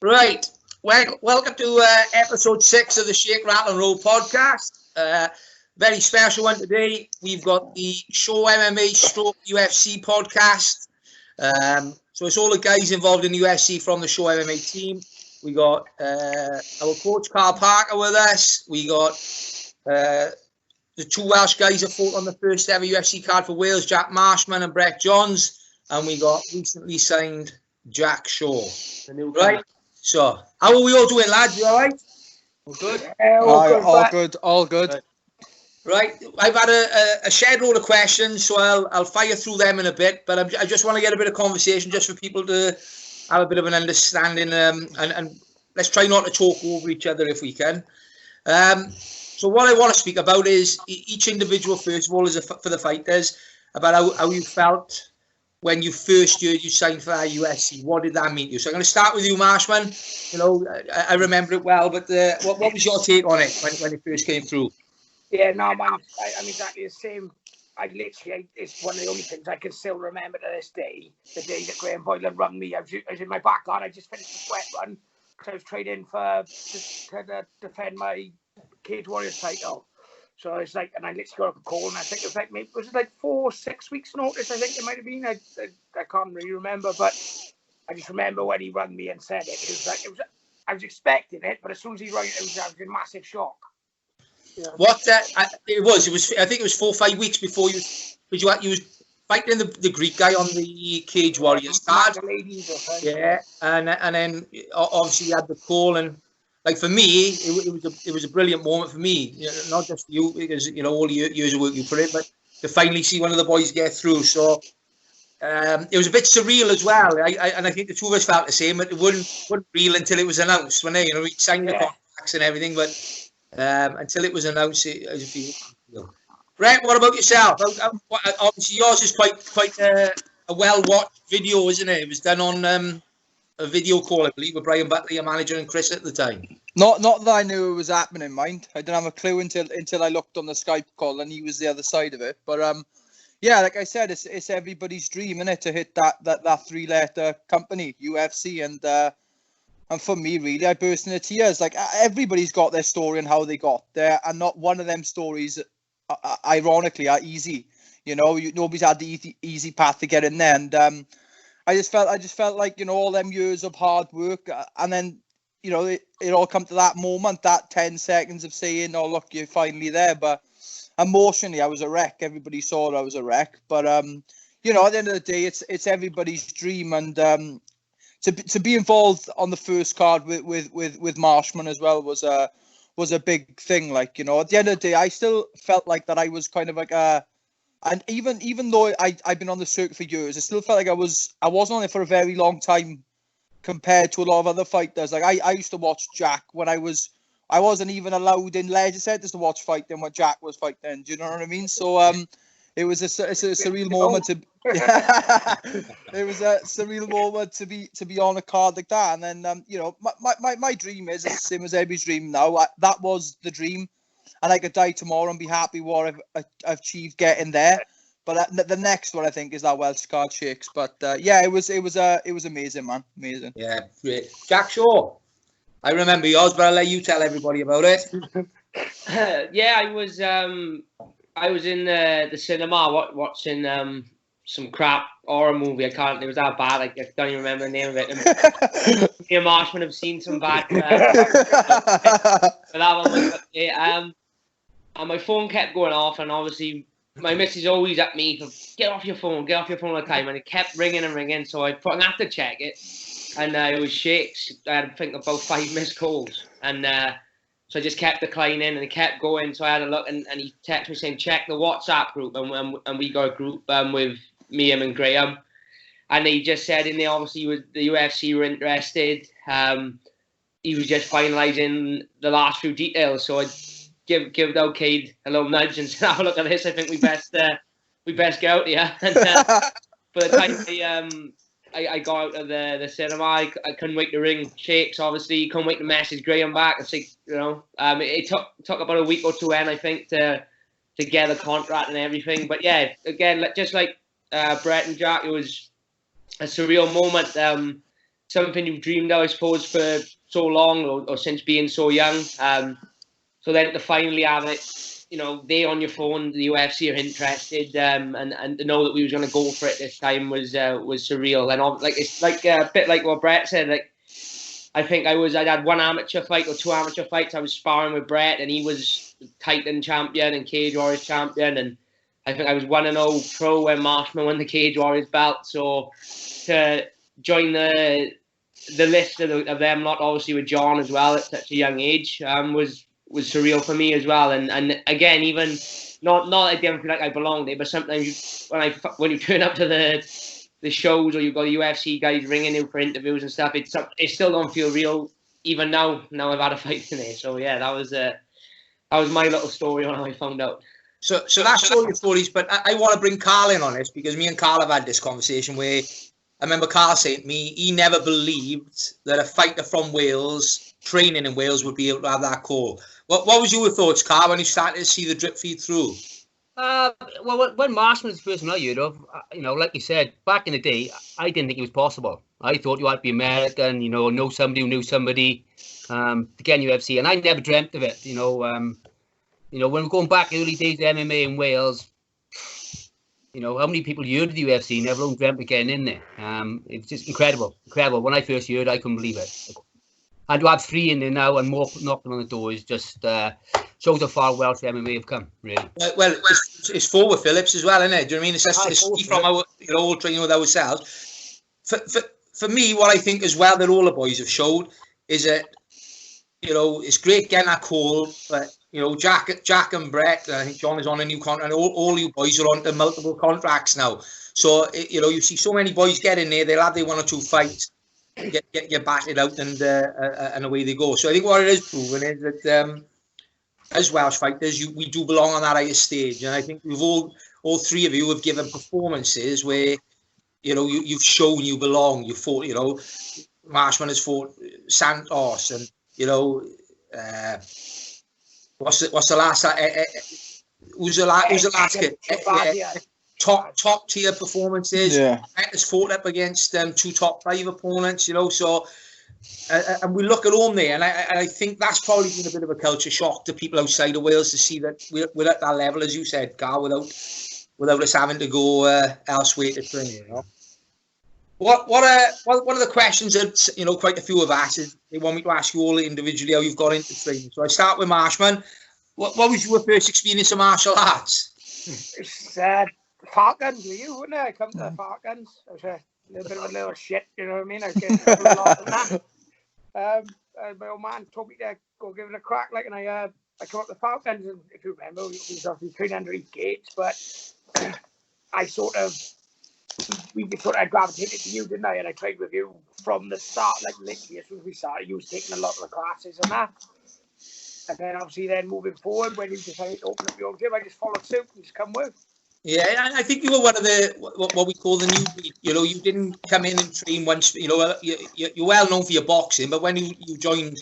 Right. Well, welcome to episode 6 of the Shake, Rattle and Roll podcast. Very special one today. We've got the Show MMA stroke UFC podcast. So it's all the guys involved in the UFC from the Show MMA team. We got our coach Carl Parker with us. We got the two Welsh guys that fought on the first ever UFC card for Wales, Jack Marshman and Brett Johns. And we got recently signed Jack Shaw. The new right? So, how are we all doing, lads? You all right? All good? Yeah, All good. Right. I've had a shed load of questions, so I'll fire through them in a bit. But I just want to get a bit of conversation just for people to have a bit of an understanding. And let's try not to talk over each other if we can. So what I want to speak about is each individual, first of all, for the fighters, about how you felt when you first heard you signed for USC. What did that mean to you? So I'm going to start with you, Marshman. You know, I remember it well, but what was your take on it when it first came through? Yeah, no, man, I'm exactly the same. It's one of the only things I can still remember to this day. The day that Graham Boylan rung me, I was in my backyard. I just finished the sweat run because I was training to defend my Cage Warriors title. So it's like, and I literally got up a call, and I think it was like, maybe, was it like 4-6 weeks notice? I think it might have been. I can't really remember, but I just remember when he rang me and said it. It was like, I was expecting it, but as soon as he rang it, I was in massive shock. Yeah. It was. I think it was 4 or 5 weeks before you was fighting the Greek guy on the Cage Warriors card. Yeah, and then obviously you had the call and. Like for me, it was a brilliant moment for me, you know, not just for you, because you know all the years of work you put in, but to finally see one of the boys get through. So it was a bit surreal as well. And I think the two of us felt the same. But it wasn't real until it was announced. When we signed the contracts and everything, but until it was announced, it was a feel. Brett, what about yourself? Obviously, yours is quite a well-watched video, isn't it? It was done on. A video call, I believe, with Brian Butler, your manager, and Chris at the time. Not that I knew it was happening, mind. I didn't have a clue until I looked on the Skype call and he was the other side of it. But yeah, like I said, it's everybody's dream, isn't it, to hit that 3-letter company, UFC, and for me, really, I burst into tears. Like everybody's got their story and how they got there, and not one of them stories, ironically, are easy. You know, nobody's had the easy path to get in there, and I just felt like, you know, all them years of hard work, and then, you know, it all come to that moment, that 10 seconds of saying, oh, look, you're finally there. But emotionally, I was a wreck. Everybody saw I was a wreck. But, you know, at the end of the day, it's everybody's dream. And to be involved on the first card with Marshman as well was a big thing. Like, you know, at the end of the day, I still felt like that I was kind of like and even though I've been on the circuit for years, I still felt like I wasn't on it for a very long time compared to a lot of other fighters. Like I used to watch Jack when I wasn't even allowed in leisure centers to watch fighting when Jack was fighting. Do you know what I mean? So it was it's a surreal moment to it was a surreal moment to be on a card like that. And then you know, my dream is the same as everybody's dream now. That was the dream. And I could die tomorrow and be happy what I've achieved getting there. But the next one I think is that Welsh card Shakes. But yeah, it was amazing, man, amazing. Yeah, great. Jack Shaw, I remember yours, but I'll let you tell everybody about it. Yeah, I was in the cinema watching some crap horror movie. It was that bad. I don't even remember the name of it. Me and Marshman have seen some bad. But that one was and my phone kept going off, and obviously my missus always at me for get off your phone all the time, and it kept ringing and ringing. So I thought I have to check it, and it was Shakes. I had, I think, about 5 missed calls, and so I just kept declining, and it kept going. So I had a look, and he texted me saying check the WhatsApp group, and we got a group with me, him, and Graham, and he just said in there obviously the UFC were interested. He was just finalising the last few details, so I give the okay a little nudge and say, have a look at this. I think we best get out here. And by the time I got out of the cinema, I couldn't wait to ring Shakes. Obviously, couldn't wait to message Graham back and say, you know, it took about a week or two, I think, to get a contract and everything. But yeah, again, just like Brett and Jack, it was a surreal moment. something you've dreamed of, I suppose, for so long or since being so young. So then to finally have it, you know, there on your phone, the UFC are interested, and to know that we was going to go for it this time was surreal. And like it's like a bit like what Brett said. Like I think I'd had one amateur fight or two amateur fights. I was sparring with Brett, and he was Titan champion and Cage Warriors champion, and I think I was 1-0 pro when Marshman won the Cage Warriors belt. So to join the list of them lot, obviously with John as well at such a young age, was surreal for me as well. And again, even not I didn't feel like I belonged there, but sometimes when you turn up to the shows or you've got the UFC guys ringing you for interviews and stuff, it still don't feel real even now. Now I've had a fight in there. So yeah, that was my little story on how I found out. So that's all your stories, but I want to bring Carl in on this because me and Carl have had this conversation where I remember Carl saying to me he never believed that a fighter from Wales, training in Wales, would be able to have that call. What was your thoughts, Carl, when you started to see the drip feed through? Well, when Marshman was the person I heard of, you know, like you said, back in the day, I didn't think it was possible. I thought you had to be American, you know somebody who knew somebody to get in UFC, and I never dreamt of it. You know, when we're going back early days of MMA in Wales, you know, how many people heard of the UFC, never even dreamt of getting in there. It's just incredible. When I first heard, I couldn't believe it. And to have 3 in there now and more knocking on the door is just shows how far Welsh MMA have come, really. Well, it's forward Phillips as well, isn't it? Do you know what I mean? It's from our all training with ourselves. For me, what I think as well that all the boys have showed is that, you know, it's great getting that call, but you know, Jack and Brett, I think John is on a new contract, and all you boys are on to multiple contracts now. So, you know, you see so many boys get in there, they'll have their 1 or 2 fights, get batted out, and away they go. So I think what it is proven is that as Welsh fighters, we do belong on that higher stage. And I think we've all 3 of you have given performances where, you know, you've shown you belong. You fought, you know, Marshman has fought Santos, and, you know, what's the last? Who's the last kid? Top tier performances. Yeah. Has fought up against 2 top 5 opponents. You know, so and we look at home there, and I think that's probably been a bit of a culture shock to people outside of Wales to see that we're at that level, as you said, Carl, without us having to go elsewhere to train. You know. One of the questions that, you know, quite a few have asked is they want me to ask you all individually how you've got into training. So I start with Marshman. What was your first experience of martial arts? It's Falcons with you, wouldn't it? I come to the Falcons. I was a little bit of a little shit, you know what I mean? I was getting through a lot of that. My old man told me to go give it a crack, like, and I come up to the Falcons, and if you remember, we was obviously training underneath gates, but I sort of gravitated to you, didn't I? And I trained with you from the start, like literally as soon as we started, you was taking a lot of the classes and that. And then obviously moving forward, when you decided to open up your own gym, I just followed suit and just come with. Yeah, I think you were one of the, what we call the newbie. You know, you didn't come in and train once, you know, you're well known for your boxing, but when you joined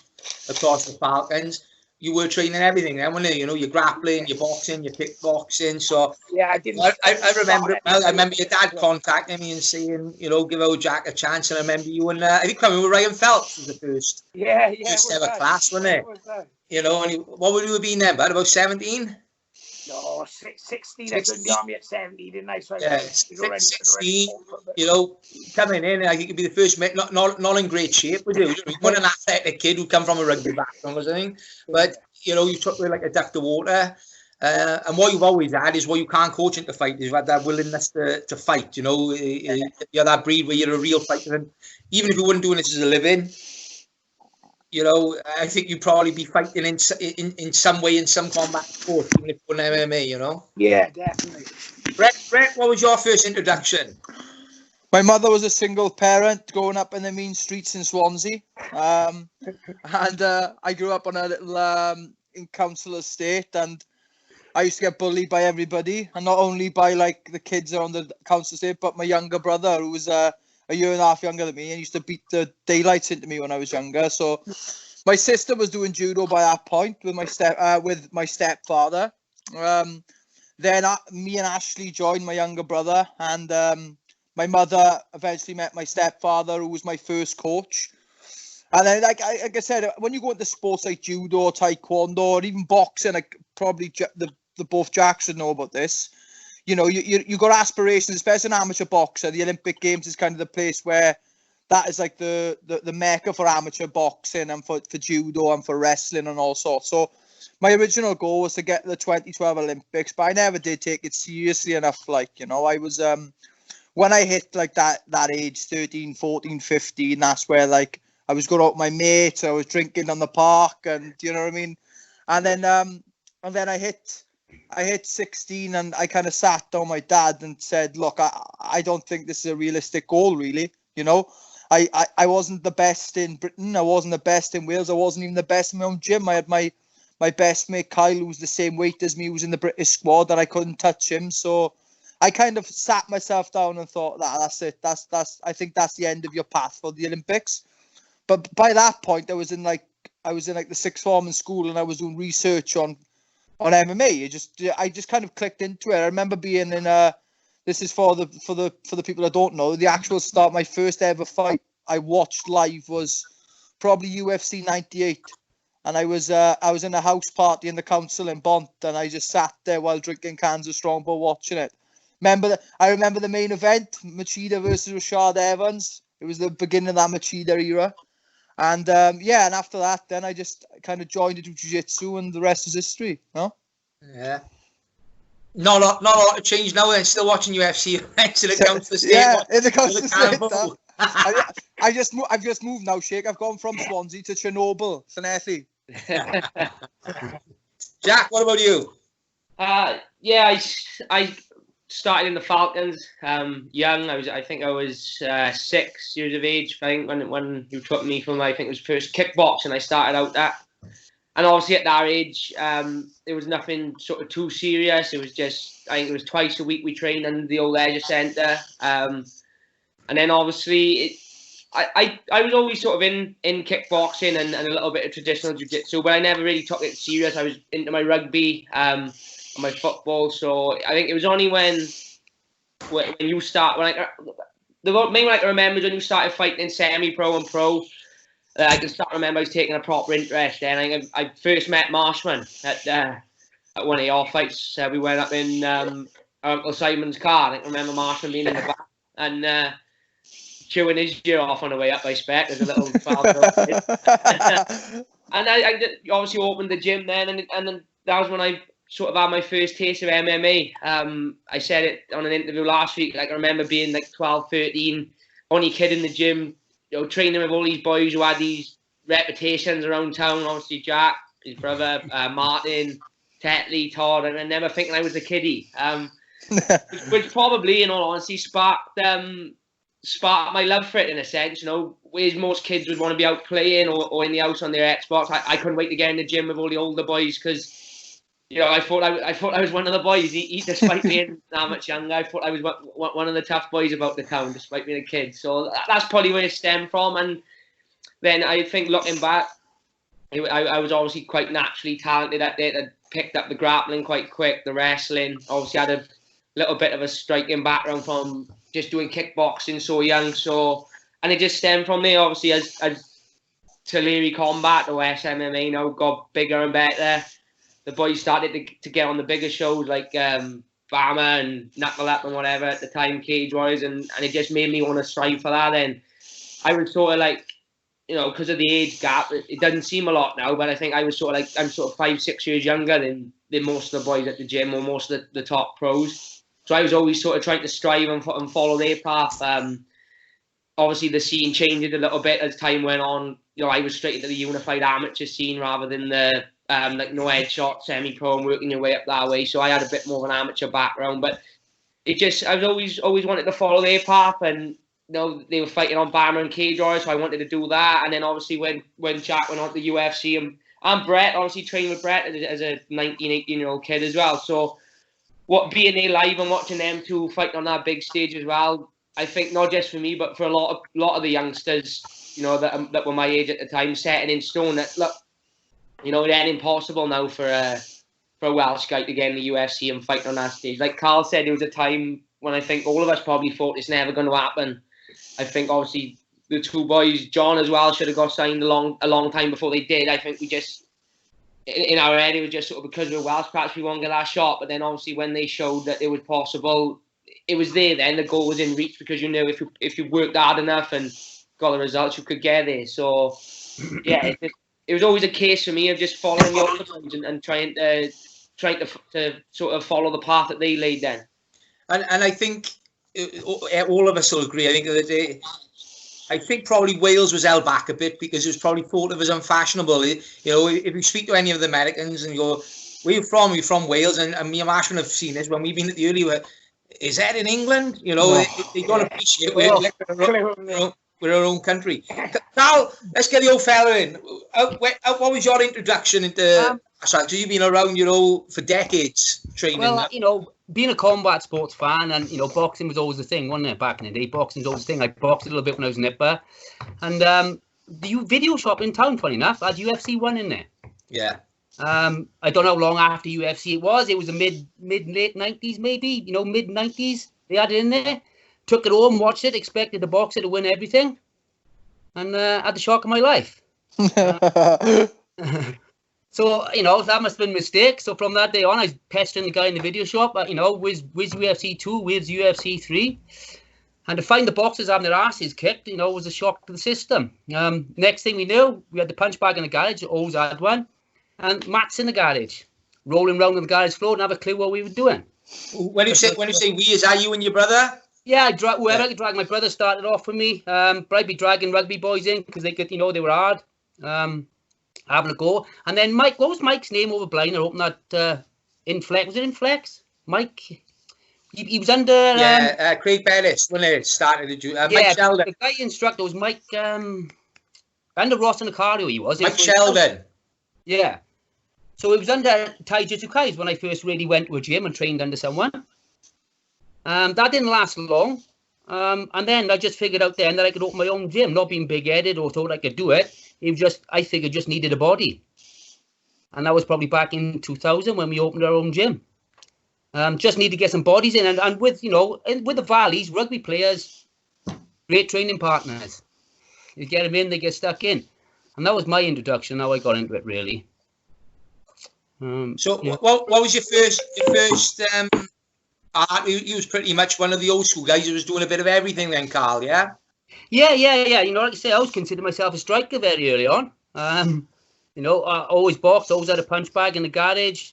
across the Falcons, you were training everything then, weren't you? You know, your grappling, your boxing, your kickboxing. So yeah, I didn't. I remember it well. I remember your dad contacting me and saying, you know, give old Jack a chance. And I remember you and I think coming with Ryan Phelps was the first. Yeah. First ever class, wasn't it? You know, and what would you have been then? About 17? No, 16. I couldn't get me at 17, didn't I? So yeah, 16. You know, coming in, I think you'd be the first mate, not in great shape, would you? You weren't an athletic kid who come from a rugby background or something. But, you know, you took me like a duck to water. And what you've always had is what you can't coach into fight is you've had that willingness to fight, you know. You're that breed where you're a real fighter. And even if you weren't doing this as a living, you know, I think you'd probably be fighting in some way in some combat sport, even if you weren't MMA, you know? Yeah, definitely. Brett, what was your first introduction? My mother was a single parent growing up in the mean streets in Swansea. And I grew up on a little in council estate, and I used to get bullied by everybody, and not only by like the kids around the council estate, but my younger brother, who was a year and a half younger than me, and used to beat the daylights into me when I was younger. So my sister was doing judo by that point with my stepfather. Then me and Ashley joined my younger brother, and my mother eventually met my stepfather, who was my first coach. And then, like I said, when you go into sports like judo, taekwondo, or even boxing, like probably the both Jacks should know about this. You know, you got aspirations, especially an amateur boxer. The Olympic Games is kind of the place where that is like the mecca for amateur boxing and for judo and for wrestling and all sorts. So my original goal was to get to the 2012 Olympics, but I never did take it seriously enough. Like, you know, I was when I hit like that age, 13, 14, 15, that's where like I was going out with my mates, I was drinking on the park, and you know what I mean. And then I hit 16, and I kind of sat down my dad and said, look, I don't think this is a realistic goal, really. You know, I wasn't the best in Britain, I wasn't the best in Wales, I wasn't even the best in my own gym. I had my best mate Kyle, who was the same weight as me, who was in the British squad, and I couldn't touch him. So I kind of sat myself down and thought, that's it. I think that's the end of your path for the Olympics. But by that point, I was in like the sixth form in school, and I was doing research on MMA. I just kind of clicked into it. I remember being in this is for the people that don't know, the actual start. My first ever fight I watched live was probably UFC 98, and I was in a house party in the council in Bont, and I just sat there while drinking cans of Strongbow watching it. I remember the main event, Machida versus Rashad Evans. It was the beginning of that Machida era. And and after that, then I just kind of joined into jiu-jitsu, and the rest is history. No? Yeah. Not a lot of change now. I'm still watching UFC. Still it counts the state. Yeah, it counts the state. I've just moved now, Shake. I've gone from Swansea to Chernobyl, Llanelli. Jack, what about you? I started in the Falcons young. I think I was 6 years of age. I think when you took me from, I think it was first kickboxing, I started out that. And obviously at that age, there was nothing sort of too serious. It was just, I think it was twice a week we trained in the old leisure centre. And then obviously I was always sort of in kickboxing and a little bit of traditional jiu-jitsu, but I never really took it serious. I was into my rugby and my football. So I think it was only when you start, the main one I can remember is when you started fighting in semi-pro and pro. I can start to remember I was taking a proper interest. And I first met Marshman at one of your fights. We went up in our Uncle Simon's car. I can remember Marshman being in the back and chewing his ear off on the way up, I expect, as a little 12-year-old kid. And I obviously opened the gym then, and then that was when I sort of had my first taste of MMA. I said it on an interview last week. Like, I remember being like 12, 13, only kid in the gym, you know, training with all these boys who had these reputations around town. Obviously, Jack, his brother, Martin, Tetley, Todd, and I never thinking I was a kiddie. Which probably, in all honesty, sparked my love for it in a sense. You know, whereas most kids would want to be out playing or in the house on their Xbox, I couldn't wait to get in the gym with all the older boys because, you know, I thought I was one of the boys. Despite being that much younger, I thought I was one of the tough boys about the town, despite being a kid. So that's probably where it stemmed from. And then I think looking back, I was obviously quite naturally talented at it. I picked up the grappling quite quick, the wrestling. Obviously had a little bit of a striking background from just doing kickboxing so young. So, and it just stemmed from there. Obviously, as Tulare Combat or SMMA, you know, got bigger and better. The boys started to get on the bigger shows like Bama and Knuckle Up and whatever at the time, Cage Warriors, and it just made me want to strive for that. And I was sort of like, you know, because of the age gap, it doesn't seem a lot now, but I think I was sort of like, I'm sort of 5-6 years younger than most of the boys at the gym or most of the top pros. So I was always sort of trying to strive and follow their path. Obviously, the scene changed a little bit as time went on. You know, I was straight into the unified amateur scene rather than the like no headshot, semi-pro, and working your way up that way. So I had a bit more of an amateur background, but I was always wanted to follow their path, and you know, they were fighting on Bama and Cage Warriors, so I wanted to do that. And then obviously when Jack went on to UFC, and Brett, obviously trained with Brett as a 19, 18-year-old kid as well. So what being there live and watching them two fight on that big stage as well, I think not just for me, but for a lot of the youngsters, you know, that were my age at the time, setting in stone that, look, you know, it ain't impossible now for a Welsh guy to get in the UFC and fight on that stage. Like Carl said, there was a time when I think all of us probably thought it's never going to happen. I think obviously the two boys, John as well, should have got signed a long time before they did. I think we just, in our head, it was just sort of because we're Welsh, perhaps we won't get that shot. But then obviously when they showed that it was possible, it was there then. The goal was in reach because you knew if you worked hard enough and got the results, you could get there. So, yeah, it was always a case for me of just following your footprints and trying to sort of follow the path that they laid down. And I think all of us will agree. I think the day, I think probably Wales was held back a bit because it was probably thought of as unfashionable. You know, if you speak to any of the Americans and you go, where you from? We're from Wales, and me and Marshman have seen this when we've been at the early. Is that in England? You know, they don't appreciate we're our own country. Carl, let's get the old fella in. What was your introduction into? So you've been around, you know, for decades training. Well, you know, being a combat sports fan, and you know, boxing was always the thing, wasn't it? Back in the day, boxing was always the thing. I boxed a little bit when I was nipper, and the video shop in town, funny enough, had UFC 1 in there. Yeah. I don't know how long after UFC it was. It was a late 90s, maybe. You know, mid 90s. They had it in there. Took it home, watched it, expected the boxer to win everything, and had the shock of my life. So, you know, that must have been a mistake. So from that day on, I was pestering the guy in the video shop, you know, where's UFC 2, where's UFC 3? And to find the boxers having their asses kicked, you know, was a shock to the system. Next thing we knew, we had the punch bag in the garage, always had one, and Matt's in the garage, rolling around on the garage floor, and have a clue what we were doing. When you say we, is that you and your brother? Yeah, whoever I could drag. My brother started off with me. But I'd be dragging rugby boys in because they could, you know, they were hard. Having a go. And then Mike, what was Mike's name over blind? I opened that Inflex. Was it Inflex? Mike? He was under... Craig Bellis when they started to do... Mike Sheldon. The guy instructor was Mike... under Ross and Acario he was. Mike Sheldon. Yeah. So it was under Taijutsu Kais when I first really went to a gym and trained under someone. That didn't last long. And then I just figured out then that I could open my own gym, not being big-headed or thought I could do it. It was just, I figured, just needed a body. And that was probably back in 2000 when we opened our own gym. Just need to get some bodies in. And with, you know, with the Valleys, rugby players, great training partners. You get them in, they get stuck in. And that was my introduction, how I got into it, really. So what was your first art? He was pretty much one of the old school guys who was doing a bit of everything then, Carl, yeah? Yeah. You know, like I say, I always considered myself a striker very early on. You know, I always boxed, always had a punch bag in the garage.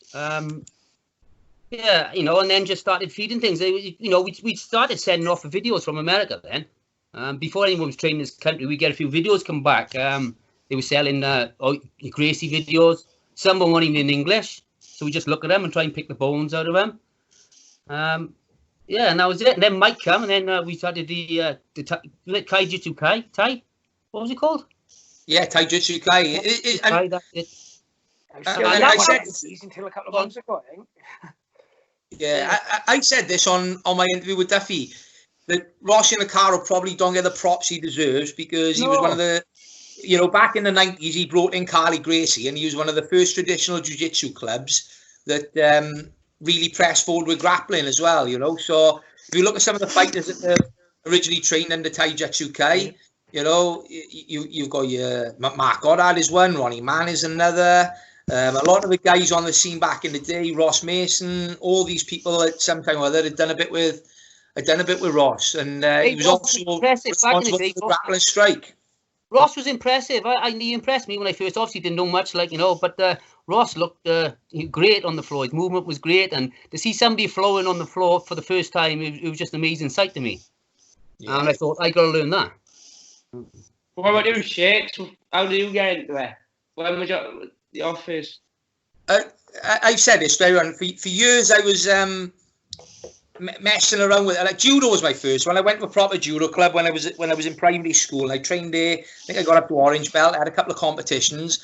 Yeah, you know, and then just started feeding things. You know, we started sending off for videos from America then. Before anyone was training in this country, we get a few videos come back. They were selling Gracie videos. Some weren't even in English. So we just look at them and try and pick the bones out of them. Yeah, and that was it. And then Mike came, and then we started the Taijutsu Kai. Tai? What was it called? Yeah, Taijutsu Kai. Kai, that's it. I said until a couple of months ago, I think. Yeah, I said this on my interview with Duffy, that Rossi Nakaro probably don't get the props he deserves because he was one of the, you know, back in the 90s, he brought in Carly Gracie, and he was one of the first traditional jiu-jitsu clubs that really pressed forward with grappling as well, you know. So if you look at some of the fighters that originally trained under Taijutsu Kai, you know, you've got your Mark Goddard is one, Ronnie Mann is another. A lot of the guys on the scene back in the day, Ross Mason, all these people at some time or other had done a bit with Ross, and he was also responsible for the grappling strike. Ross was impressive. He impressed me when I first obviously didn't know much, like, you know, but Ross looked great on the floor. His movement was great, and to see somebody flowing on the floor for the first time, it was just an amazing sight to me. Yeah. And I thought, I got to learn that. What about you, Shakes? How did you get into it? When was the office? I've said this to everyone. For years, I was messing around with like judo was my first. When I went to a proper judo club when I was in primary school, I trained there. I think I got up to orange belt. I had a couple of competitions,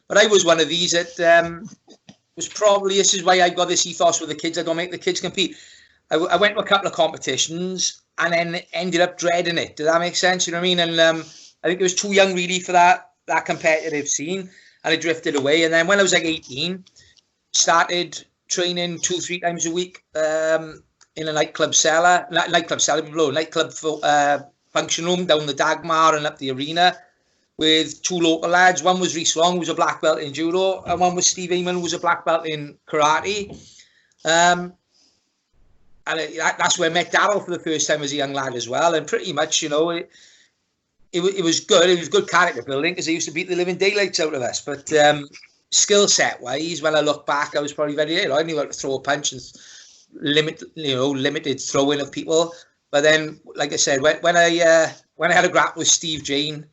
but I was one of these that was probably, this is why I got this ethos with the kids. I don't make the kids compete. I went to a couple of competitions and then ended up dreading it. Does that make sense? You know what I mean? And I think I was too young really for that competitive scene, and I drifted away. And then when I was like 18, started training 2-3 times a week in a nightclub function room down the Dagmar and up the arena with two local lads. One was Reese Long, who was a black belt in judo, and one was Steve Eamon, who was a black belt in karate. And that's where I met Darryl for the first time as a young lad as well. And pretty much, you know, it was good. It was good character building because they used to beat the living daylights out of us. But skill set wise, when I look back, I was probably very, I knew how to throw a punch and limited throwing of people. But then, like I said, when I had a grapple with Steve Jane,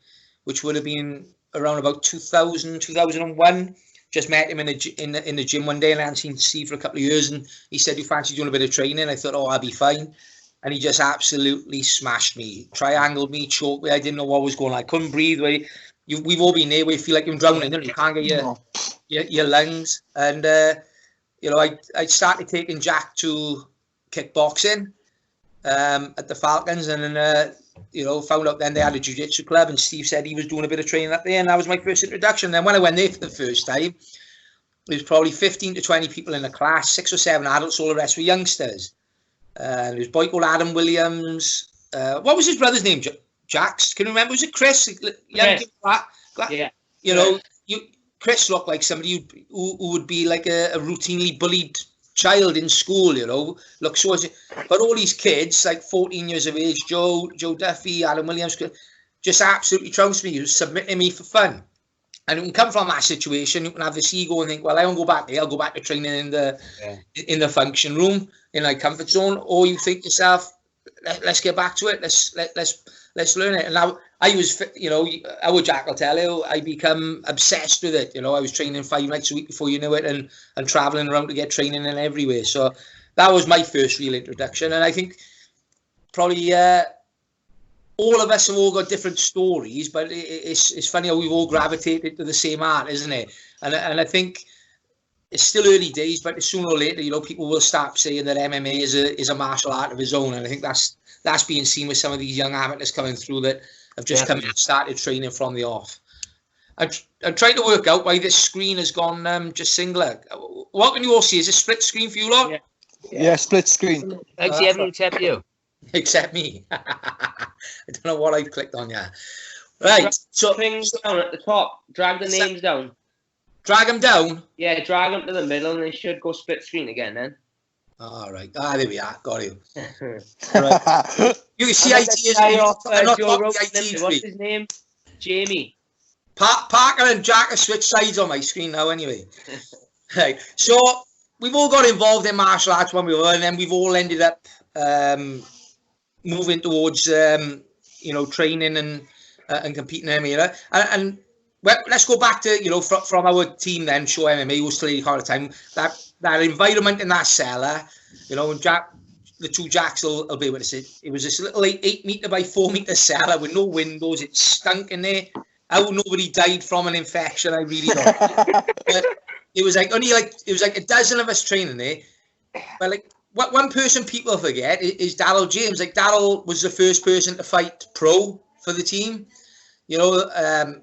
which would have been around about 2000, 2001, just met him in the gym one day, and I hadn't seen Steve for a couple of years, and he said, "You fancy doing a bit of training?" I thought, "Oh, I'll be fine." And he just absolutely smashed me, triangled me, choked me. I didn't know what was going on. I couldn't breathe. We've all been there where you feel like you're drowning, and you can't get your lungs. And I started taking Jack to kickboxing at the Falcons, and then found out then they had a jiu-jitsu club, and Steve said he was doing a bit of training up there, and that was my first introduction. Then when I went there for the first time, there was probably 15 to 20 people in the class, 6 or 7 adults, all the rest were youngsters. There was a boy called Adam Williams. What was his brother's name? Jax? Can you remember? Was it Chris? Yes. Yeah. Chris looked like somebody who would be like a routinely bullied child in school, look so. But all these kids, like 14 years of age, Joe Duffy, Adam Williams, just absolutely trounced me. He was submitting me for fun. And you can come from that situation, you can have this ego and think, well, I won't go back there, I'll go back to training in the function room, in my comfort zone. Or you think to yourself, let's get back to it, let's learn it. And now I was, our Jack will tell you, I become obsessed with it. I was training 5 nights a week before you knew it, and traveling around to get training in everywhere. So that was my first real introduction. And I think probably all of us have all got different stories, but it's funny how we've all gravitated to the same art, isn't it? And I think it's still early days, but sooner or later, people will start saying that MMA is a martial art of its own. And I think that's being seen with some of these young amateurs coming through that have just come and started training from the off. I'm trying to work out why this screen has gone just singular. What can you all see? Is it split screen for you lot? Yeah, split screen. I see everyone except you. Except me. I don't know what I clicked on yet. Right. So things down at the top. Drag the names down. Drag them down? Yeah, drag them to the middle, and they should go split screen again then. All right. There we are. Got you. Right. You see IT is what's his name? Jamie. Parker and Jack have switched sides on my screen now anyway. Right. So we've all got involved in martial arts when we were, and then we've all ended up moving towards training and competing in MMA. And well, let's go back to from our team then, Show MMA, who was still at the time, that environment in that cellar, and Jack, the two Jacks will be with us. It was this little 8 meter by 4 meter cellar with no windows. It stunk in there. How nobody died from an infection, I really don't know. But it was like a dozen of us training there. But like one person people forget is Darryl James. Like Darryl was the first person to fight pro for the team. Darryl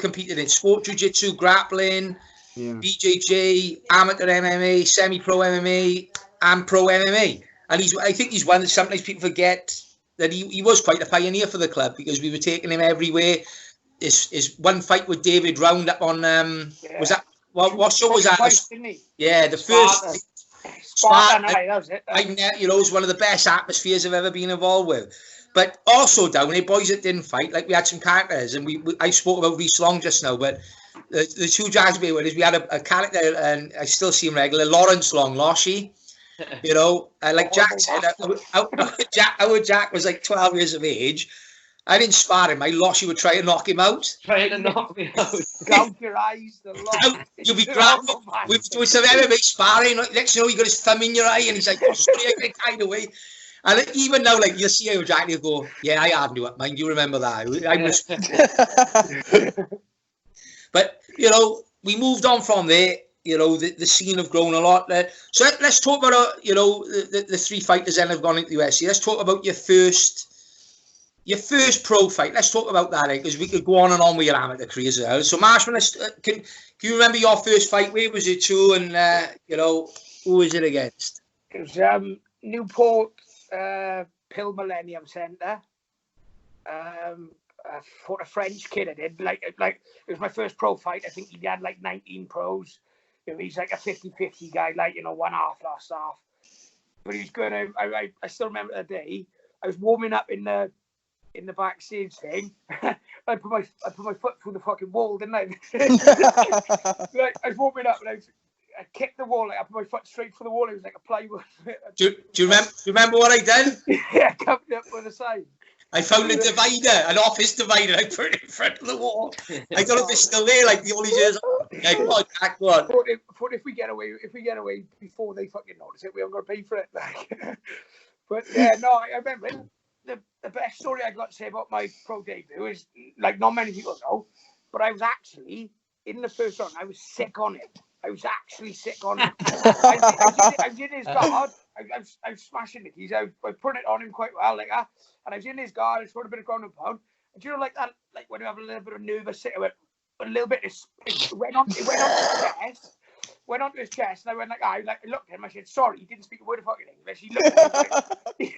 competed in sport jiu-jitsu, grappling, BJJ, amateur MMA, semi-pro MMA, and pro MMA. And I think he's one that sometimes people forget that he was quite a pioneer for the club, because we were taking him everywhere. His one fight with David Round up on was that what show was that? Twice, didn't he? Yeah, the first Spartan, that was it. it was one of the best atmospheres I've ever been involved with. But also down here, boys that didn't fight, like we had some characters, and I spoke about Reese Long just now, but the two Jacks we were with us, we had a character, and I still see him regular, Lawrence Long, Loshy. Like Jack said, our Jack was like 12 years of age. I didn't spar him. My Loshy would try to knock him out. Trying to knock me out. Gouge your eyes. You'll be grabbed. With some MMA sparring. Next you know, you got his thumb in your eye, and he's like, straight kind of way. And even now, like, you'll see how Jack will go, yeah, I had to, mind. You remember that? But, we moved on from there. The scene have grown a lot. So let's talk about, the three fighters then have gone into the UFC. Let's talk about your first pro fight. Let's talk about that, because we could go on and on with your amateur career as well. So, Marshman, can you remember your first fight? Where was it to, and, who was it against? It was Newport Pill Millennium Centre. I fought a French kid. I did like it was my first pro fight. I think he had like 19 pros. You know, he's like a 50-50 guy, like, you know, one half, last half. But he was good. I still remember the day. I was warming up in the backstage thing. I put my foot through the fucking wall, didn't I? Like, I was warming up and I kicked the wall. Like, I put my foot straight through the wall. It was like a plywood. Do you remember what I done? Yeah, covered up with a sign. I found a divider, an office divider. I put it in front of the wall. I don't know if it's still there. Like, the only years. Yeah, go on, Jack, go on. Thought if we get away before they fucking notice it, we haven't got to pay for it. Like. But yeah, no, I remember the best story I got to say about my pro debut is, like, not many people know, but I was actually in the first round. I was sick on it. I was actually sick on it. I did his guard. I was smashing it. I put it on him quite well, like that. And I was in his guard. I scored a bit of ground and pound. And you know, like that, like when you have a little bit of nervous sit, a little bit. It went onto his chest. Went onto his chest, and I went like, I looked at him. I said, "Sorry," he didn't speak a word of fucking English. He looked at me.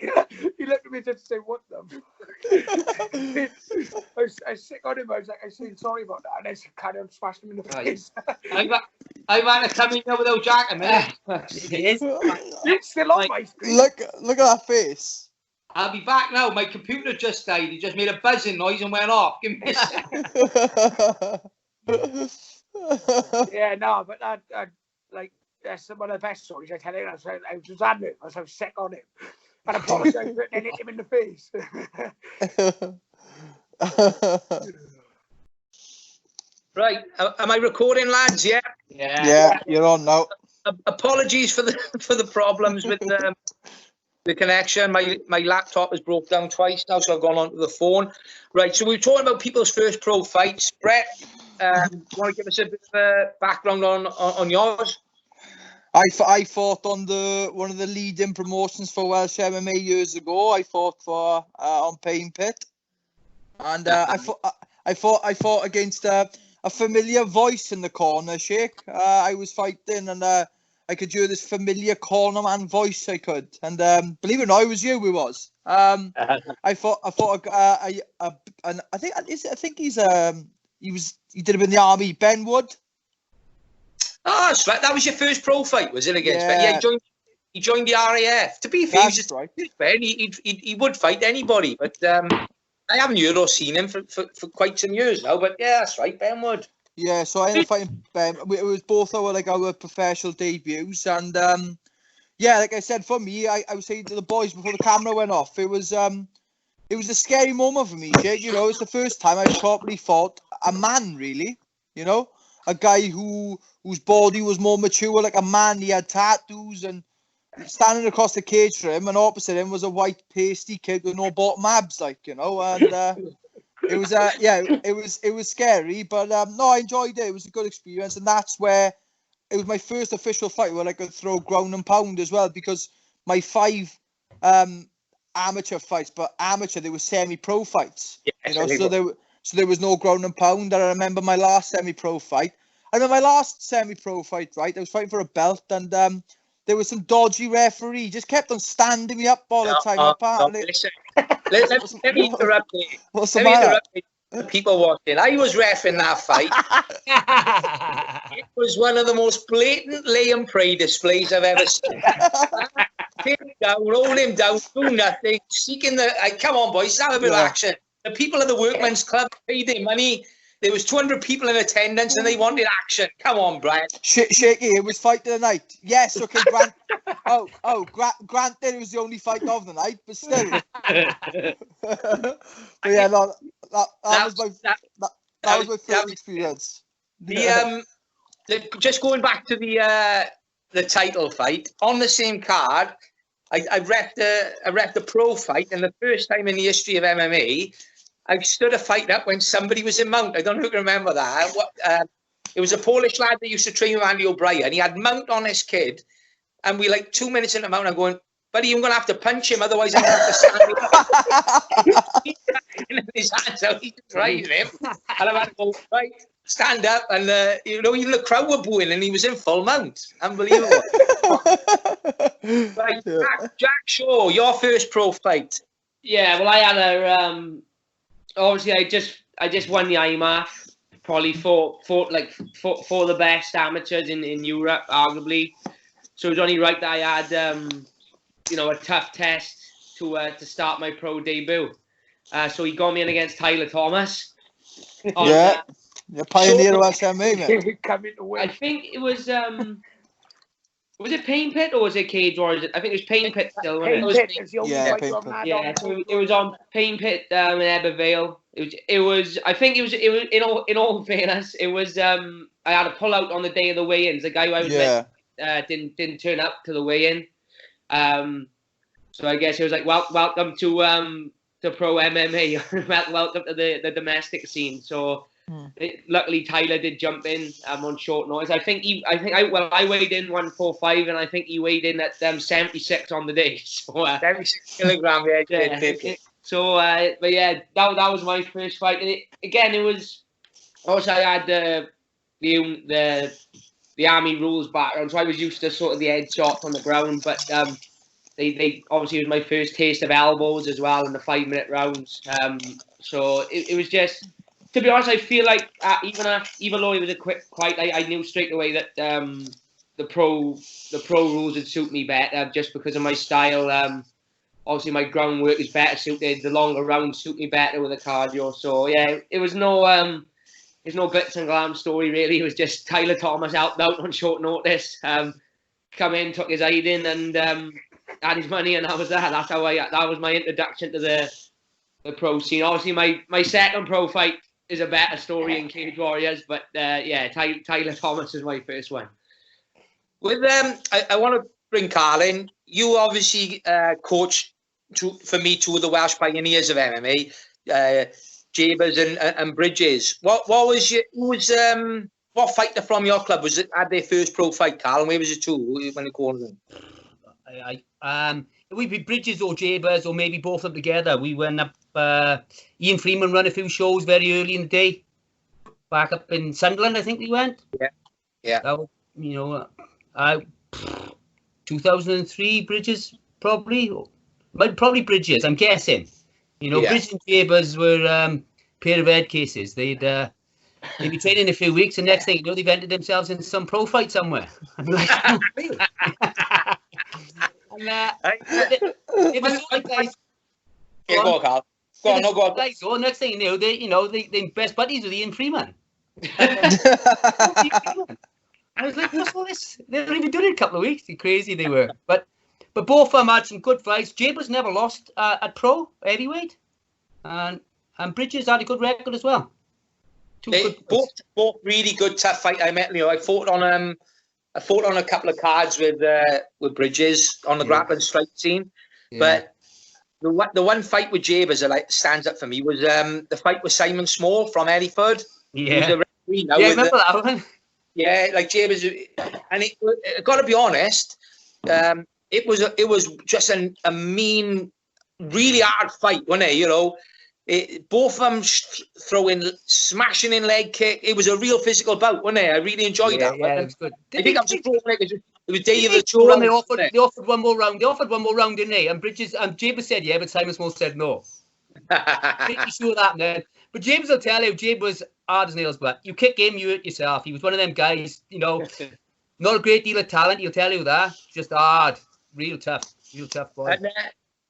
He looked at me just to say, "What the?" I was sick on him. I was like, I said, "Sorry about that," and I just kind of smashed him in the face. I might have come in there without Jack a minute. It's still on my screen. Look at that face. I'll be back now. My computer just died. He just made a buzzing noise and went off. Give me a second. Yeah, no, but that's one of the best stories I tell you. I was just nervous. I was sick on him, and I apologise for it and hit him in the face. Right, am I recording, lads? Yeah. Yeah, you're on now. Apologies for the problems with the connection. My laptop has broke down twice now, so I've gone onto the phone. Right, so we were talking about people's first pro fights. Brett, you want to give us a bit of background on yours? I fought on one of the leading promotions for Welsh MMA years ago. I fought for on Pain Pit, and I fought against a familiar voice in the corner, Sheikh. I was fighting, and I could hear this familiar cornerman voice. I could, and believe it or not, it was you. It was. I fought and I think he did it in the army. Ben Wood. Oh, that's right. That was your first pro fight, was it? Against Ben? Yeah, he joined the RAF. To be fair, that's just right. Ben. He would fight anybody, but I haven't heard or seen him for quite some years now. But yeah, that's right, Ben Wood. Yeah, so I ended up fighting Ben. It was both our professional debuts, and yeah, like I said, for me, I was saying to the boys before the camera went off, it was a scary moment for me, Jake. You know, it's the first time I properly fought a man, really. You know, a guy whose body was more mature, like a man. He had tattoos, and standing across the cage from him, and opposite him was a white pasty kid with no bottom abs, like, you know, and. It was it was scary, but no, I enjoyed it. It was a good experience, and that's where it was my first official fight where I could throw ground and pound as well, because my 5 amateur fights, but amateur, they were semi-pro fights. Yes, you know, so there was no ground and pound. And I remember my last semi-pro fight. Right, I was fighting for a belt, and there was some dodgy referee, just kept on standing me up all the time. Apparently. Let me interrupt you. What's the matter? People watching. I was ref in that fight. It was one of the most blatant lay and pray displays I've ever seen. Take him down, roll him down, do nothing, seeking the. Come on, boys, have a bit of action. The people of the Workmen's Club paid their money. There was 200 people in attendance, and they wanted action. Come on, Brian. Shaky, it was fight of the night. Yes, okay, Grant. Granted, it was the only fight of the night, but still. But yeah, no, that was my first experience. Just going back to the title fight on the same card, I repped the pro fight, and the first time in the history of MMA. I stood a fight up when somebody was in mount. I don't know who can remember that. It was a Polish lad that used to train with Andy O'Brien. He had mount on this kid, and we 2 minutes in the mount. I'm going, buddy, you're going to have to punch him, otherwise I'm going to have to stand him. He's in his hands out. He's driving him, and I'm going to go right. stand up, and even the crowd were booing, and he was in full mount. Unbelievable. Right, Jack Shaw, your first pro fight. Yeah, well, I had a obviously I just won the IMAF, probably for the best amateurs in Europe, arguably. So it was only right that I had a tough test to start my pro debut. So he got me in against Tyler Thomas. Yeah, the pioneer of SMMA, man. I think it was it Pain Pit or was it Cage Warriors? I think it was Pain Pit still. Pain Pit is the only fight Pain I've Pit. had Yeah, on. so it was on Pain Pit in Ebervale. It was. I think it was in all fairness, it was. I had a pull out on the day of the weigh-ins. The guy who I was met didn't turn up to the weigh-in. So I guess it was like, welcome to pro MMA. Welcome to the domestic scene. So luckily Tyler did jump in on short notice. I weighed in 145, and I think he weighed in at 76 on the day. So 76 kilogram, yeah. So but yeah, that was my first fight. And it was also I had the army rules background, so I was used to sort of the head shots on the ground, but they obviously, it was my first taste of elbows as well in the 5-minute rounds. So it was just, to be honest, I feel like even though it was a quick fight, I knew straight away that the pro rules would suit me better, just because of my style. Obviously, my groundwork is better suited. The longer rounds suit me better with the cardio. So yeah, it was no there's no glitz and glam story really. It was just Tyler Thomas out on short notice. Come in, took his hiding, and had his money, and that was that. That's how that was my introduction to the pro scene. Obviously, my second pro fight is a better story in Cage Warriors, but yeah, Tyler Thomas is my first one. With I want to bring Carl in. You obviously coach, for me, two of the Welsh pioneers of MMA, Jabers and Bridges. What was what fighter from your club had their first pro fight, Carl? And where was it to when you called them? It would be Bridges or Jabers, or maybe both of them together. We went up. Ian Freeman ran a few shows very early in the day. Back up in Sunderland, I think we went. Yeah. That was, 2003 Bridges probably Bridges. I'm guessing. Bridges and Jabers were pair of head cases. They'd be training a few weeks, and next thing you know, they've entered themselves in some pro fight somewhere. I'm like, oh, really? It was like guys. Yeah, go on, Carl. Go on. Guys, next thing you know, they best buddies with Ian Freeman. I was like, what's all this? They've only been doing it a couple of weeks. Crazy they were. But both of them had some good fights. Jabers never lost at pro heavyweight, and Bridges had a good record as well. Both really good, tough fight. I fought on a couple of cards with Bridges on the grappling strike scene, but the one fight with Jabers that stands up for me was the fight with Simon Small from Hereford. Yeah, I remember that one. Yeah, like Jabers, and I got to be honest, it was just a mean, really hard fight, wasn't it? Both of them smashing in leg kick. It was a real physical bout, wasn't it? I really enjoyed that. Yeah, it was good. I think it was day of the two rounds. They offered one more round. They offered one more round, didn't they? And Jabers said yeah, but Simon Small said no. Pretty sure that, man. But James will tell you, James was hard as nails, but you kick him, you hurt yourself. He was one of them guys, not a great deal of talent, he'll tell you that. Just hard, real tough boy. And,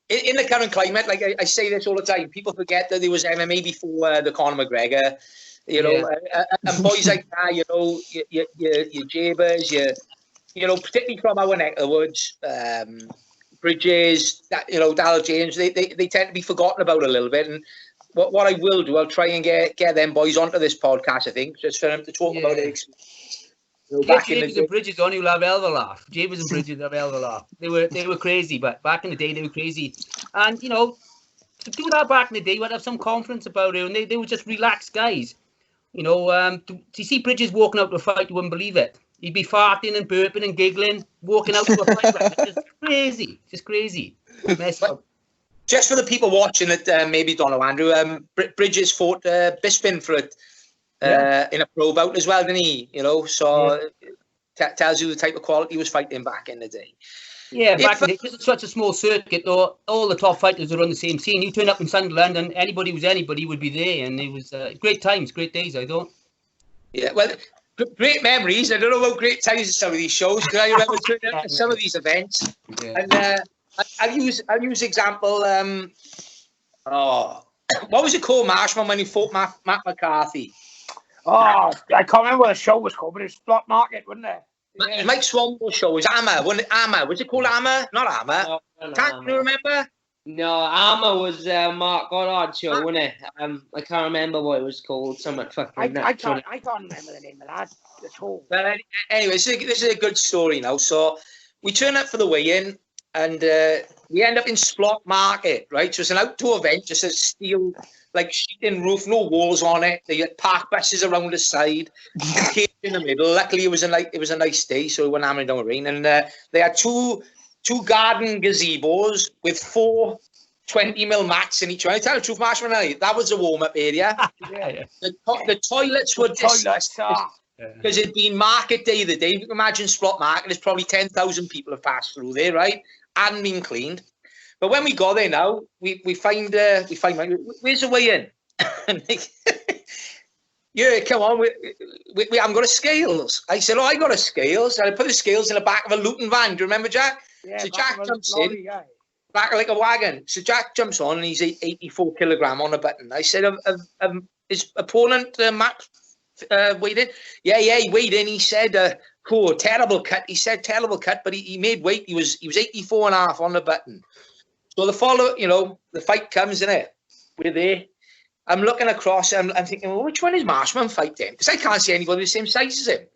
in the current climate, like I say this all the time, people forget that there was MMA before the Conor McGregor, and boys like that, your Jabers, particularly from our neck of the woods, Bridges, Darryl James, they tend to be forgotten about a little bit. And what I will do, I'll try and get them boys onto this podcast, I think, just for them to talk about it. James and Bridges on, you'll have hell of a laugh. James and Bridges have hell of a laugh. They were crazy, but back in the day, they were crazy. And, to do that back in the day, you would have some confidence about it, and they were just relaxed guys. To see Bridges walking out to a fight, you wouldn't believe it. He'd be farting and burping and giggling, walking out to a fight. Just crazy. Messed up. Just for the people watching that maybe don't know, Andrew, Bridges fought Bisping for it in a pro bout as well, didn't he? You know, so tells you the type of quality he was fighting back in the day. Yeah, back in the day, because it's such a small circuit, though, all the top fighters are on the same scene. You turn up in Sunderland, and anybody who's anybody would be there, and it was great times, great days, I thought. Yeah, well, great memories. I don't know about great times at some of these shows, because I remember turning up to some of these events. Yeah. And I'll use example. What was it called, Marshman, when he fought Matt McCarthy? Oh, I can't remember what the show was called, but it was Block Market, wasn't it? Yeah. Mike Swanbo's show was Hammer. Wasn't it Hammer? Was it called Hammer? Not Hammer. No, can't you remember? No, Hammer was Mark Goddard's show, wasn't it? I can't remember what it was called. Something fucking. I can't remember the name of that at all. Well, anyway, this is a good story now. So we turn up for the weigh-in, and we end up in Splot Market, right? So it's an outdoor event, just a steel, like, sheeting roof, no walls on it. They had park buses around the side, cage in the middle. Luckily, it was a nice day, so we weren't hammering down the rain. And they had two garden gazebos with 4 20mm mats in each one. I tell the truth, Marshman, that was the warm-up area. Yeah. The toilets were because it'd been market day the day. You can imagine Splot Market, there's probably 10,000 people have passed through there, right? Hadn't been cleaned. But when we got there now, we find where's the way in? Yeah, come on, we haven't got a scales. I said, I got a scales. And I put the scales in the back of a Luton van. Do you remember, Jack? Yeah, so Jack jumps in, back like a wagon. So Jack jumps on and he's 84 kilogram on a button. I said, his opponent, Matt, weighed in? Yeah, he weighed in. He said, cool, terrible cut. He said terrible cut, but he made weight. He was 84 and a half on the button. So the fight comes in it. We're there. I'm looking across. I'm thinking, well, which one is Marshman fighting? Because I can't see anybody the same size as him.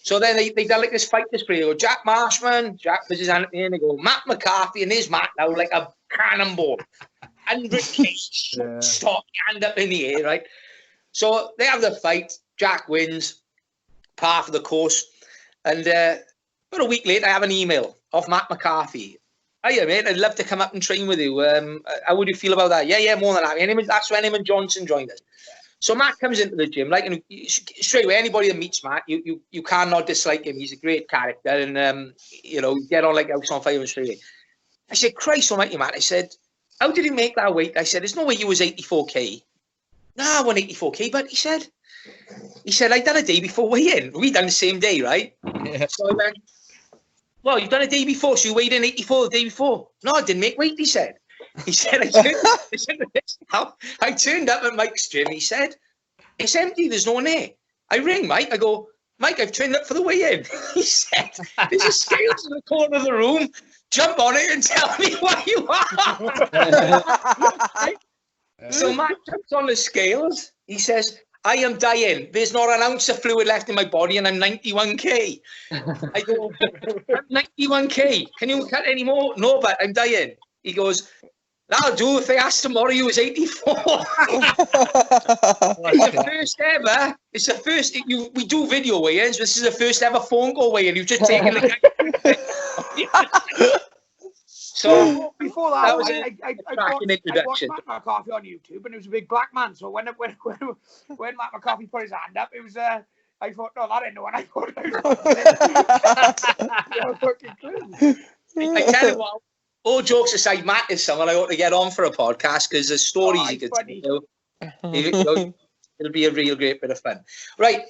So then they done like this fight display. They go, Jack Marshman. Jack puts his hand at me and they go, Matt McCarthy, and there's Matt now like a cannonball. 100k stop, hand up in the air, right? So they have the fight. Jack wins, par for the course. And about a week later, I have an email off Matt McCarthy. Hiya, mate, I'd love to come up and train with you. How would you feel about that? Yeah, more than happy. That's when him and Johnson joined us. So Matt comes into the gym, like, and straight away, anybody that meets Matt, you cannot dislike him. He's a great character, and you get on like house on fire straight away. I said, Christ almighty, Matt. I said, how did he make that weight? I said, there's no way you was 84k. No, I won 84k, but he said, I done a day before weigh-in. We done the same day, right? Yeah. So I went, well, you've done a day before, so you weighed in 84 the day before. No, I didn't make weight, he said. I turned up at Mike's gym. He said, it's empty, there's no one there. I ring Mike. I go, Mike, I've turned up for the weigh-in. He said, there's a scales in the corner of the room. Jump on it and tell me what you are. So Matt jumps on the scales. He says, I am dying. There's not an ounce of fluid left in my body and I'm 91k. I go, I'm 91k. Can you cut any more? No, but I'm dying. He goes, that'll do. If they ask tomorrow, you was 84. It's the first ever. It's the first. We do video weigh-ins. This is the first ever phone call weigh-in. You've just taken the So before that was I watched Matt McCarthy on YouTube, and it was a big black man. So when Matt McCarthy put his hand up, it was I thought, no, that ain't the one. I thought I tell you what, all jokes aside, Matt is someone I ought to get on for a podcast because there's stories he could tell. It'll be a real great bit of fun. Right,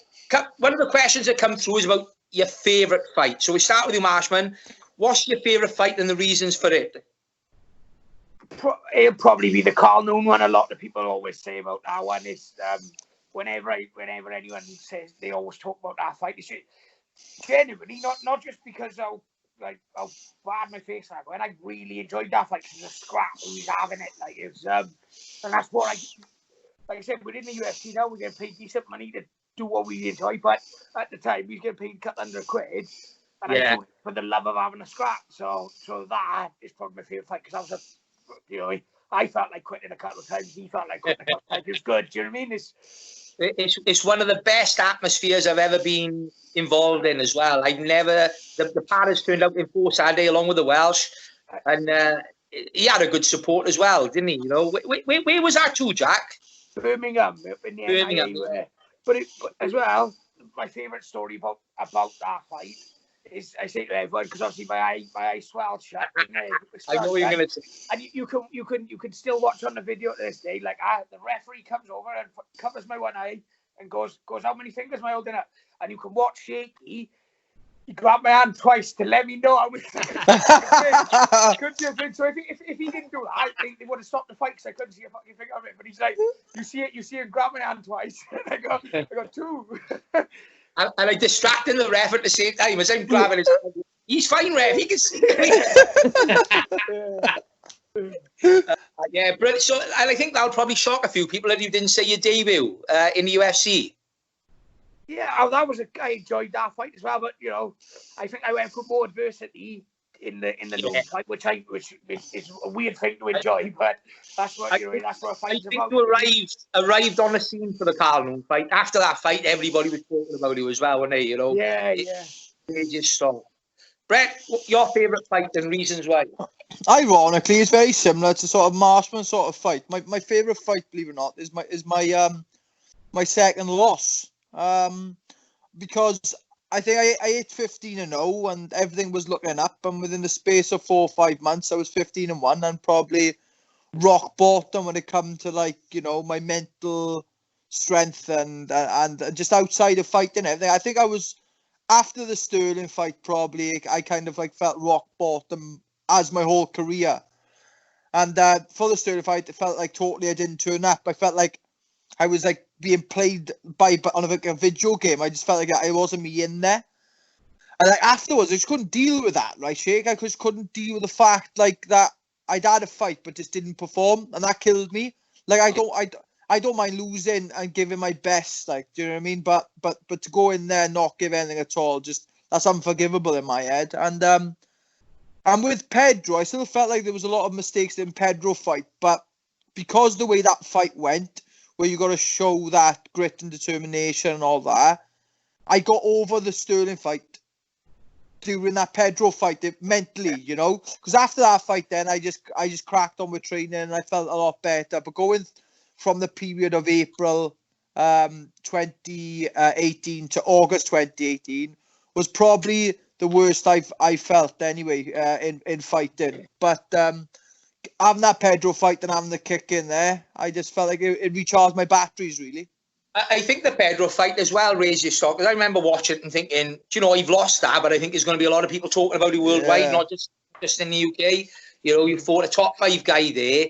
one of the questions that come through is about your favourite fight. So we start with you, Marshman. What's your favourite fight and the reasons for it? It'll probably be the Carl Noon one. A lot of people always say about that one. Is whenever anyone says, they always talk about that fight. It's genuinely not just because how bad my face was. When I really enjoyed that fight, because it was a scrap. We was having it like it was, and that's what like I said, within the UFC now, we're getting paid decent money to do what we enjoy. But at the time, we was getting paid cut under £1. And I do it for the love of having a scrap. So that is probably my favourite fight, because I felt like quitting a couple of times. He felt like quitting a couple of times. It was good. Do you know what I mean? It's one of the best atmospheres I've ever been involved in as well. I've never, the Paris turned out in full Saturday along with the Welsh, and he had a good support as well, didn't he? Where was that to, Jack? Birmingham, up in the Birmingham. but as well, my favourite story about that fight is, I say to everyone, because obviously my eye swelled shut. I know what you're gonna say. And you can still watch on the video to this day. Like the referee comes over and covers my one eye and goes, how many fingers am I holding up? And you can watch Shaky. He grabbed my hand twice to let me know how many fingers. So if he didn't do that, they would have stopped the fight because I couldn't see a fucking finger of it. But he's like, you see him grab my hand twice. And I go 2. And I distracting the ref at the same time as I'm grabbing his hand. He's fine, ref. He can see. Yeah, brilliant. So, and I think that'll probably shock a few people that you didn't say your debut in the UFC. Yeah, I enjoyed that fight as well. But I think I went for more adversity in the known fight, which is a weird thing to enjoy. But that's what that's what a fight's about. I think you arrived on the scene for the Carl Noon fight. After that fight, everybody was talking about you as well, weren't they? Yeah. They just saw. Brett, your favourite fight and reasons why? Ironically, it's very similar to sort of Marshman sort of fight. My favourite fight, believe it or not, is my second loss. Because I think I hit 15-0 and everything was looking up, and within the space of 4 or 5 months I was 15-1 and probably rock bottom when it comes to my mental strength and just outside of fighting everything. I think I was, after the Sterling fight, probably I kind of felt rock bottom as my whole career. And for the Sterling fight, it felt like totally I didn't turn up. I felt like I was being played on a video game. I just felt like it wasn't me in there. And afterwards, I just couldn't deal with that, right, Shake? I just couldn't deal with the fact that I'd had a fight but just didn't perform, and that killed me. I don't mind losing and giving my best, do you know what I mean? But to go in there and not give anything at all, that's unforgivable in my head. And with Pedro, I still felt like there was a lot of mistakes in Pedro fight, but because the way that fight went, where you got to show that grit and determination and all that, I got over the Sterling fight during that Pedro fight mentally, because after that fight, then I just cracked on with training and I felt a lot better. But going from the period of April 2018 to August 2018 was probably the worst I felt anyway in fighting. But having that Pedro fight and having the kick in there, I just felt like it recharged my batteries, really. I think the Pedro fight as well raised your stock. Because I remember watching it and thinking, you've lost that, but I think there's going to be a lot of people talking about it worldwide, not just in the UK. You fought a top 5 guy there,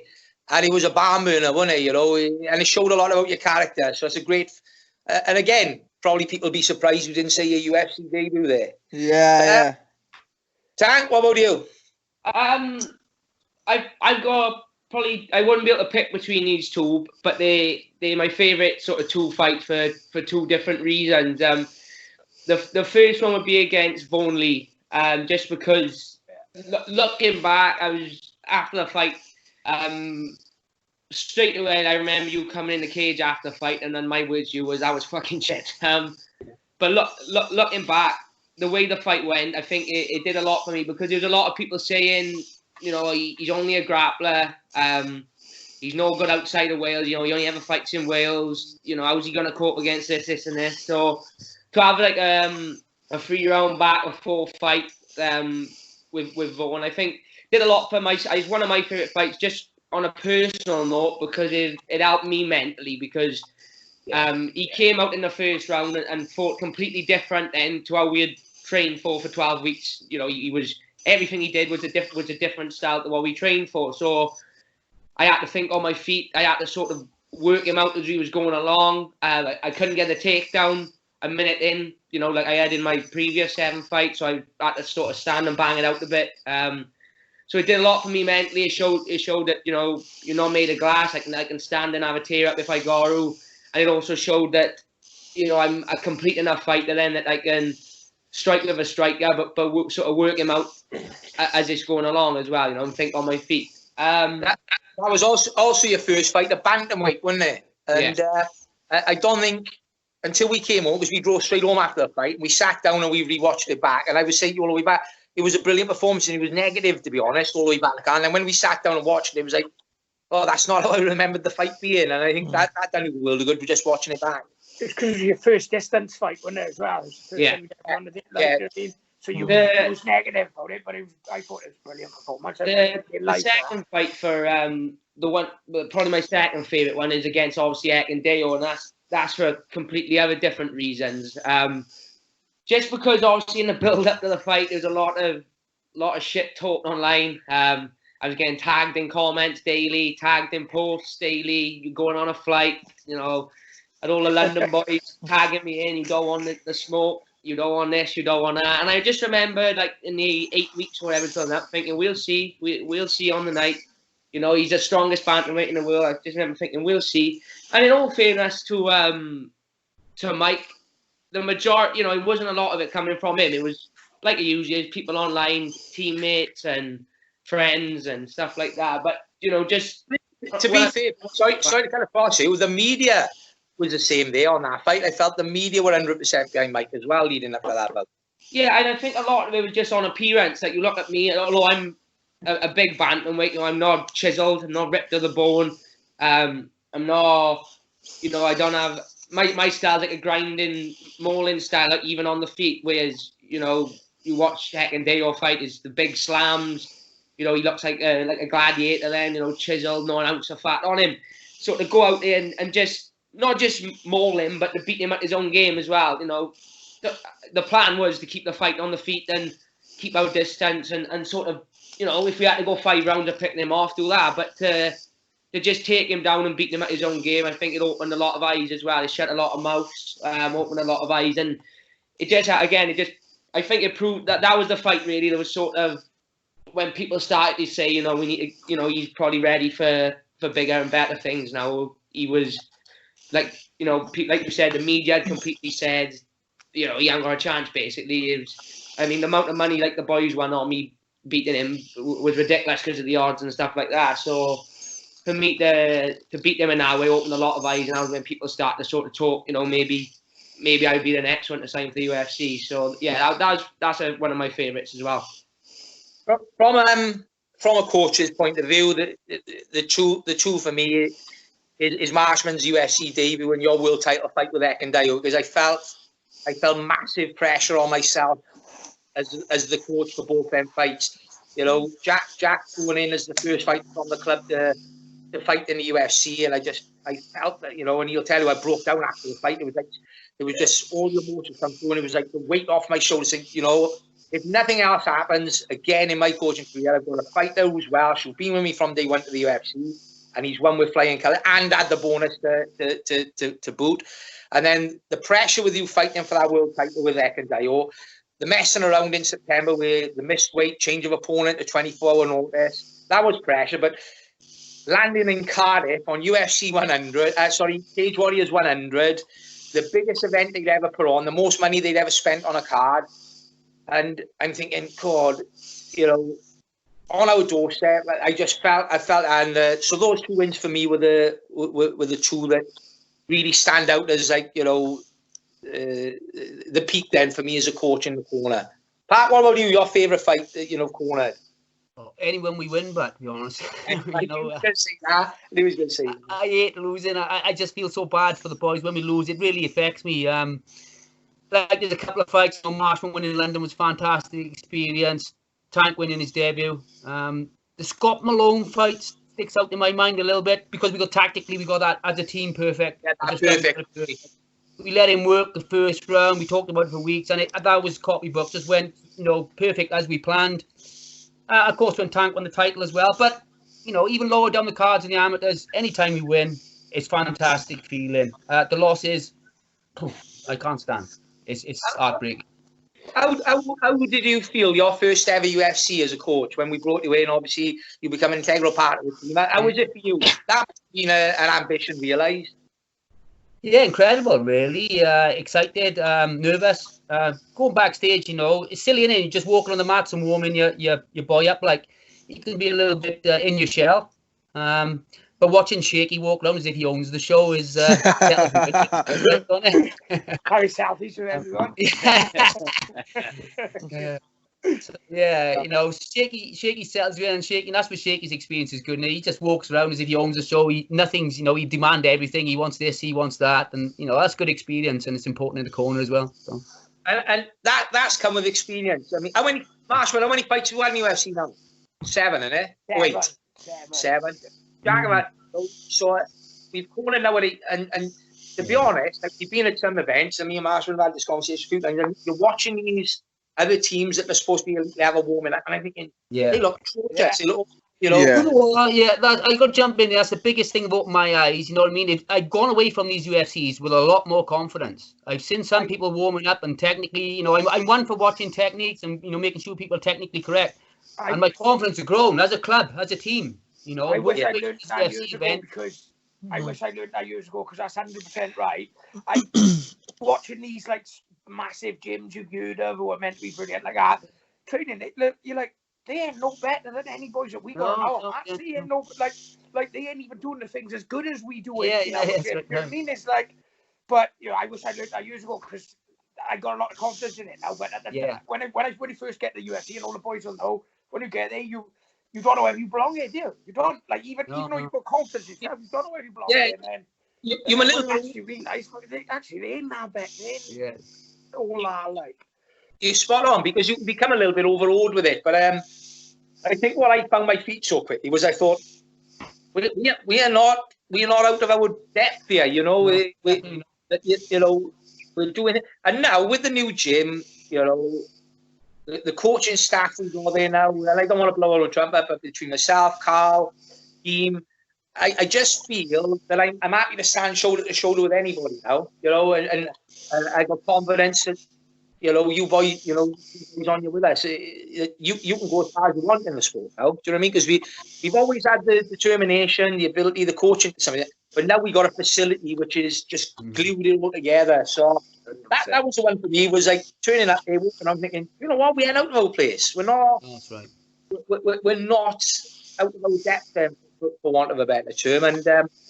and he was a barn burner, wasn't he? And it showed a lot about your character. So it's a great... and again, probably people will be surprised you didn't say your UFC debut there. Yeah. Tank, what about you? I've got probably, I wouldn't be able to pick between these two, but they're my favourite sort of two fights for two different reasons. The first one would be against Vaughan Lee, just because looking back, I was after the fight, straight away I remember you coming in the cage after the fight, and then my words to you was, I was fucking shit. But looking back, the way the fight went, I think it did a lot for me, because there's a lot of people saying, he's only a grappler. He's no good outside of Wales. He only ever fights in Wales. How's he going to cope against this and this? So to have a 3-round back or 4 fight with Vaughan, I think did a lot for it's one of my favourite fights, just on a personal note, because it helped me mentally, because he came out in the first round and fought completely different then to how we had trained for 12 weeks. He was... Everything he did was a different style to what we trained for. So I had to think on my feet. I had to sort of work him out as he was going along. I couldn't get the takedown a minute in, like I had in my previous 7 fights. So I had to sort of stand and bang it out a bit. So it did a lot for me mentally. It showed that, you're not made of glass. I can stand and have a tear up if I got to. And it also showed that, I'm a complete enough fighter then that I can strike with a striker, but sort of work him out as it's going along as well, and think on my feet. That was also your first fight, the bantamweight, wasn't it? And I don't think until we came home, because we drove straight home after the fight, we sat down and we rewatched it back, and I was saying to you all the way back, it was a brilliant performance, and it was negative, to be honest, all the way back. And then when we sat down and watched it, it was like, oh, that's not how I remembered the fight being. And I think that done me a world of good for just watching it back. it's because it was your first distance fight, wasn't it, as well? It was the first Yeah. time you ever done it, Yeah. you know what I mean? So you was negative about it, but I thought it was a brilliant performance. The second fight for probably my second favourite one is against obviously Ekindeo, and that's for completely other different reasons. Just because obviously in the build up to the fight, there's a lot of shit talked online. I was getting tagged in comments daily, tagged in posts daily. You're going on a flight, you know, and all the London boys tagging me in. You don't want the smoke. You don't want this. You don't want that. And I just remember, like in the 8 weeks or whatever done that, thinking we'll see on the night. You know, he's the strongest bantamweight in the world. I just remember thinking we'll see. And in all fairness to Mike, the majority, you know, it wasn't a lot of it coming from him. It was like it usually is, people online, teammates and friends and stuff like that. But you know, just to be fair, sorry to kind of cross you. The media was the same there on that fight. I felt the media were 100% behind Mike as well, leading up to that fight. Yeah, and I think a lot of it was just on appearance. Like you look at me, although I'm a big bantamweight, you know, I'm not chiseled, I'm not ripped to the bone. I'm not, you know, I don't have my style's like a grinding, mauling style, like even on the feet. Whereas, you know, you watch Ekindeo fight, is the big slams. You know, he looks like a gladiator then, you know, chiseled, not an ounce of fat on him. So to go out there and just not just maul him, but to beat him at his own game as well. You know, the plan was to keep the fight on the feet and keep our distance and sort of, you know, if we had to go 5 rounds of picking him off, do that. But to just take him down and beat him at his own game, I think it opened a lot of eyes as well. It shut a lot of mouths, opened a lot of eyes. And it just, again, I think it proved that was the fight really. There was sort of, when people started to say, you know, we need to, you know, he's probably ready for bigger and better things now. He was, like, you know, like you said, the media had completely said, you know, he hasn't got a chance, basically. It was, I mean, the amount of money, like, the boys won on me beating him was ridiculous because of the odds and stuff like that. So, for me to beat them in that way opened a lot of eyes, and that was when people start to sort of talk, you know, maybe I'd be the next one to sign for the UFC. So, yeah, that's one of my favourites as well. From a coach's point of view, the two for me is Marshman's UFC debut and your world title fight with Ekindeo, because I felt massive pressure on myself as the coach for both them fights. You know, Jack going in as the first fight from the club to fight in the UFC, and I felt that, you know, and he'll tell you I broke down after the fight. It was just all the emotions come through, and it was like the weight off my shoulders. You know, if nothing else happens again in my coaching career, I've got a fighter who's Welsh, who's been with me from day one to the UFC, and he's won with flying colours and had the bonus to boot. And then the pressure with you fighting for that world title with Ekindeo, the messing around in September with the missed weight, change of opponent to 24-hour notice, that was pressure. But landing in Cardiff on UFC 100, Cage Warriors 100, the biggest event they'd ever put on, the most money they'd ever spent on a card. And I'm thinking, God, you know, on our doorstep, I felt, and so those 2 wins for me were the two that really stand out as, like, you know, the peak then for me as a coach in the corner. Pat, what about you? Your favourite fight, you know, corner? Oh, anyone we win, but to be honest, you know, He was going to say that. I hate losing. I just feel so bad for the boys when we lose. It really affects me. Like, there's a couple of fights. You know, Marshman winning in London was a fantastic experience. Tank winning his debut. The Scott Malone fight sticks out in my mind a little bit because we got that as a team perfect. Yeah, that's perfect. We let him work the first round. We talked about it for weeks, and that was copybook. Just went, you know, perfect as we planned. Of course, when Tank won the title as well. But, you know, even lower down the cards in the amateurs, anytime we win, it's fantastic feeling. The loss is, I can't stand. It's heartbreaking. How did you feel your first ever UFC as a coach when we brought you in? Obviously, you become an integral part of the team. How was it for you? That must have been an ambition realised. Yeah, incredible, really. Excited, nervous. Going backstage, you know, it's silly, isn't it? You're just walking on the mats and warming your boy up. Like, you can be a little bit in your shell. But watching Shaky walk around as if he owns the show is Carry selfies with everyone. Yeah. Yeah, you know, Shaky settles you in, and Shaky, and that's where Shaky's experience is good. And he just walks around as if he owns the show. Nothing's, you know, he demand everything. He wants this, he wants that, and you know that's good experience, and it's important in the corner as well. So. And that's come with experience. I mean, Marshman, how many fights have you had in UFC now? 7, isn't it? 8. 7. So we've called it now, and to be honest, like, you've been at some events, and me and Marshman have had this conversation a few times, and you're watching these other teams that are supposed to be elite level warming up, and I'm thinking, they look atrocious. They look, you know. I got to jump in there. That's the biggest thing about my eyes. You know what I mean? I've gone away from these UFCs with a lot more confidence. I've seen some people warming up, and technically, you know, I'm one for watching techniques and, you know, making sure people are technically correct. And my confidence has grown as a club, as a team. You know, I wish I learned that years ago because that's 100% right. I watching these like massive gyms you've heard of who are meant to be brilliant like that training. You're like, they ain't no better than any boys that we got now. Actually, ain't no like they ain't even doing the things as good as we do it. You know what I mean? It's like, but you know, I wish I learned that years ago because I got a lot of confidence in it now. But when I first get to the UFC, and all the boys will know, when you get there, you don't know where you belong here, do you? You don't, like, even though you've got confidence in yourself, you don't know where you belong here. And then you're a little actually realise they ain't that bad. They ain't all that, like. You're spot on, because you can become a little bit overawed with it. But I think what I found my feet so quickly was I thought, we are not out of our depth here, you know. You know, we're doing it. And now with the new gym, you know, the coaching staff who's all there now, and I don't want to blow our own trumpet, but between myself, Carl, team, I just feel that I'm happy to stand shoulder to shoulder with anybody now, you know, and I got confidence that, you know, you boys, you know, who's on you with us, you can go as far as you want in the sport now. Do you know what I mean? Because we've always had the determination, the ability, the coaching, something, but now we got a facility which is just glued it all together. So that was the one for me, was like turning up there, and I'm thinking, you know what, we ain't out of our place. We're not. That's right. We're not out of our depth, for want of a better term. And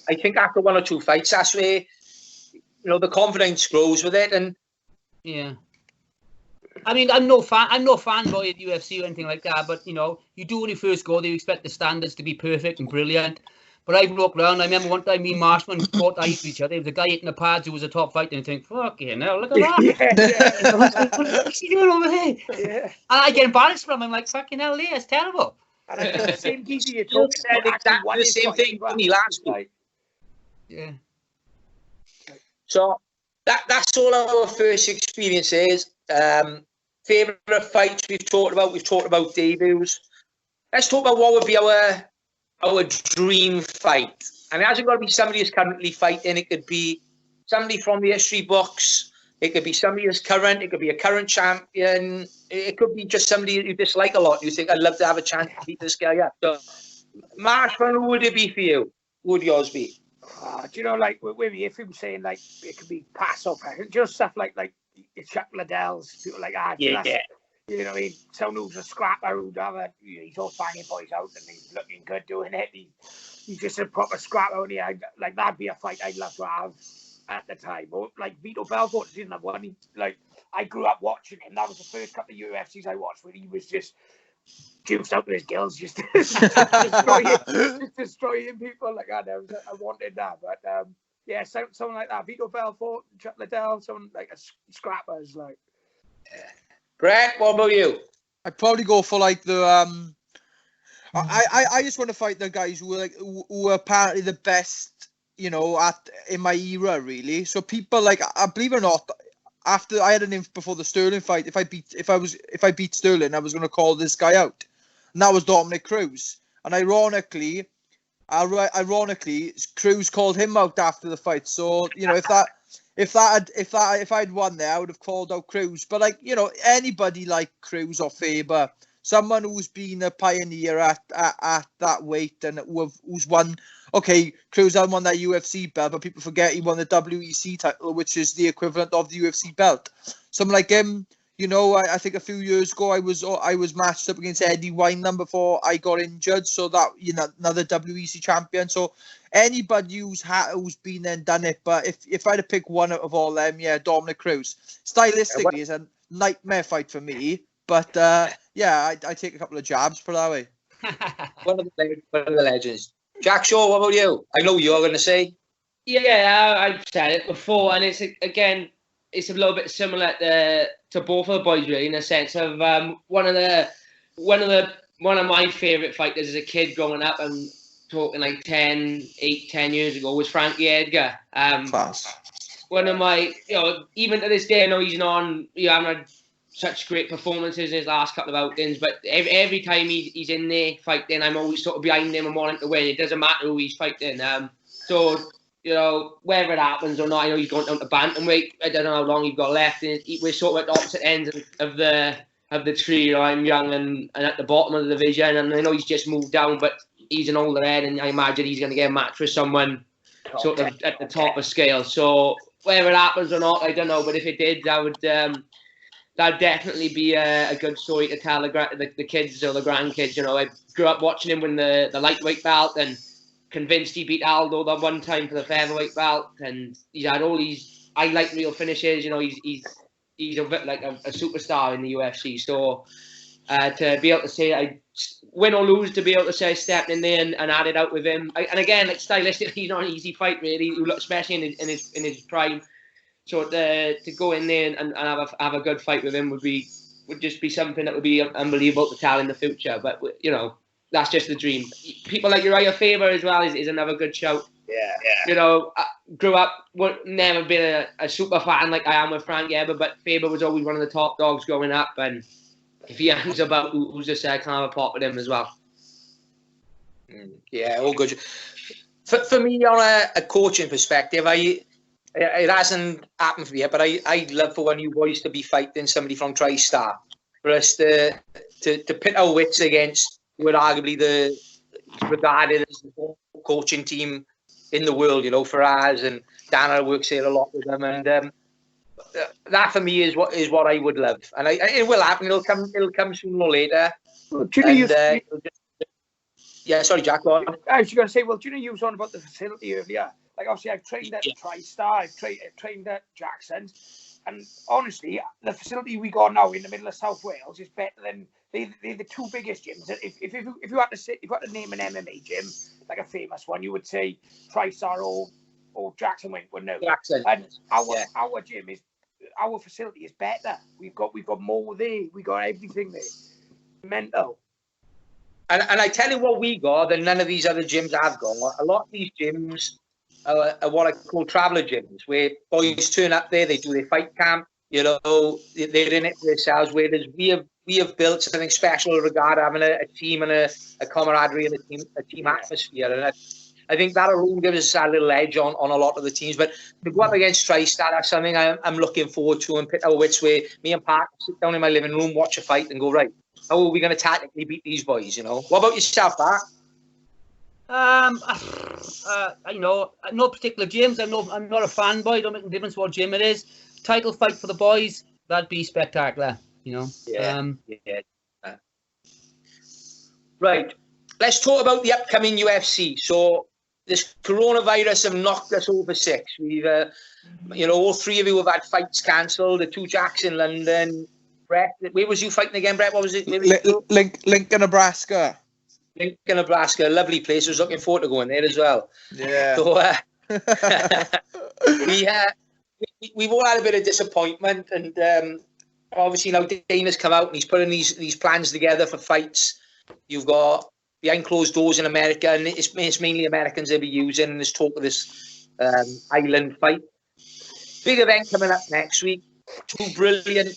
I think after 1 or 2 fights, that's where, you know, the confidence grows with it. And yeah. I mean, I'm no fanboy at UFC or anything like that, but you know, you do when you first go there, you expect the standards to be perfect and brilliant. But I've looked around. I remember one time me and Marshman fought eyes with each other. There was a guy hitting the pads who was a top fighter, and you think, fucking hell, look at that. What's he doing over there? Yeah. And I get embarrassed from him. I'm like, fucking hell, Lee, it's terrible. And I think the same geezer you said exactly the same thing to me last week. Yeah. So that's all our first experiences. Favourite fights we've talked about debuts. Let's talk about what would be our dream fight. And it hasn't got to be somebody who's currently fighting. It could be somebody from the history books. It could be somebody who's current. It could be a current champion. It could be just somebody you dislike a lot. You think, I'd love to have a chance to beat this guy up. So, Marshman, who would it be for you? Who would yours be? Do you know, like, with me, if he was saying, like, it could be pass up, just stuff like Chuck Liddell's, people like that. You know what I mean? Someone who's a scrapper, he's all banging boys out and he's looking good doing it. He's just a proper scrapper. Only like, that'd be a fight I'd love to have at the time. Or like Vito Belfort didn't have one. I grew up watching him. That was the first couple of UFCs I watched where he was just juiced out with his gills, just destroying people like that. I wanted that, but yeah, someone like that. Vito Belfort, Chuck Liddell, someone like a scrappers, like. Brett, what about you? I'd probably go for like the I just want to fight the guys who are apparently the best, you know, in my era, really. So people like, I believe it or not, after I had a name before the Sterling fight, if I beat Sterling, I was going to call this guy out, and that was Dominic Cruz. And ironically, Cruz called him out after the fight. So you know, if I'd won there, I would have called out Cruz. But like, you know, anybody like Cruz or Faber, someone who's been a pioneer at that weight and who's won. Okay, Cruz hasn't won that UFC belt, but people forget he won the WEC title, which is the equivalent of the UFC belt. Someone like him, you know, I think a few years ago I was matched up against Eddie Wineland before I got injured, so that, you know, another WEC champion. So anybody who's been there and done it, but if I had to pick one out of all them, yeah, Dominic Cruz. Stylistically, it's a nightmare fight for me, But yeah, I take a couple of jabs for that way. One of the legends. Jack Shaw, what about you? I know you're going to say. Yeah, I've said it before, and it's again, it's a little bit similar to both of the boys, really, in a sense of one of my favourite fighters as a kid growing up, and talking like 10 years ago, was Frankie Edgar. Class. One of my, even to this day, I know he's not on. Haven't had such great performances in his last couple of outings, but every time he's in there fighting, I'm always sort of behind him and wanting to win. It doesn't matter who he's fighting. So whether it happens or not, I know he's going down to bantamweight. I don't know how long he's got left. We're sort of at opposite ends of the tree. I'm young and at the bottom of the division, and I know he's just moved down, but he's an older head, and I imagine he's going to get a match with someone sort of at the top of scale. So whether it happens or not, I don't know. But if it did, that'd definitely be a good story to tell the kids or the grandkids. I grew up watching him win the lightweight belt, and convinced he beat Aldo that one time for the featherweight belt, and he's had all these highlight reel finishes. He's a bit like a superstar in the UFC. So to be able to say, win or lose, to be able to say stepped in there and had it out with him. And again, like stylistically, he's not an easy fight really, especially in his prime. So to go in there and have a good fight with him would just be something that would be unbelievable to tell in the future. But that's just the dream. People like Uriah Faber as well is another good shout. Yeah. I grew up, never been a super fan like I am with Frank Edgar, but Faber was always one of the top dogs growing up. And if he hangs about, who's just can't have a pot with him as well. Yeah, all good. For me, on a coaching perspective, it hasn't happened for me yet, but I'd love for one of you boys to be fighting somebody from TriStar, for us to pit our wits against would arguably regarded as the coaching team in the world, for us, and Dana works here a lot with them, and that for me is what I would love, and it will happen. It'll come sooner or later. Well, do you know yeah, sorry, Jack. Go on. I was going to say, well, do you know you was on about the facility earlier? Like, obviously, I've trained at TriStar, I've trained at Jackson's, and honestly, the facility we got now in the middle of South Wales is better than they're the two biggest gyms. If you had to name an MMA gym, like a famous one, you would say TriStar or Jackson would know. Jackson. And our gym our facility is better. We've got more there. We got everything there. Mental. And I tell you what we got that none of these other gyms have got. A lot of these gyms are what I call traveller gyms, where boys turn up there, they do their fight camp, they're in it for themselves, whereas we have built something special regarding having a team and a camaraderie and a team atmosphere. And I think that alone gives us a little edge on a lot of the teams. But to go up against TriStar, that's something I'm looking forward to, and pit our wits, where me and Park sit down in my living room, watch a fight and go, right, how are we going to tactically beat these boys, What about yourself, Park? No particular gyms. I'm not a fanboy. Don't make a difference what gym it is. Title fight for the boys, that'd be spectacular. Yeah. Right. Let's talk about the upcoming UFC. So this coronavirus have knocked us over 6. We've, all three of you have had fights cancelled. The 2 Jacks in London. Brett, where was you fighting again, Brett? What was it? Lincoln, Nebraska. Lincoln, Nebraska, a lovely place. I was looking forward to going there as well. Yeah. So we've all had a bit of disappointment, and obviously now Dana's come out and he's putting these plans together for fights. You've got behind closed doors in America, and it's mainly Americans they'll be using. And there's talk of this island fight. Big event coming up next week. 2 brilliant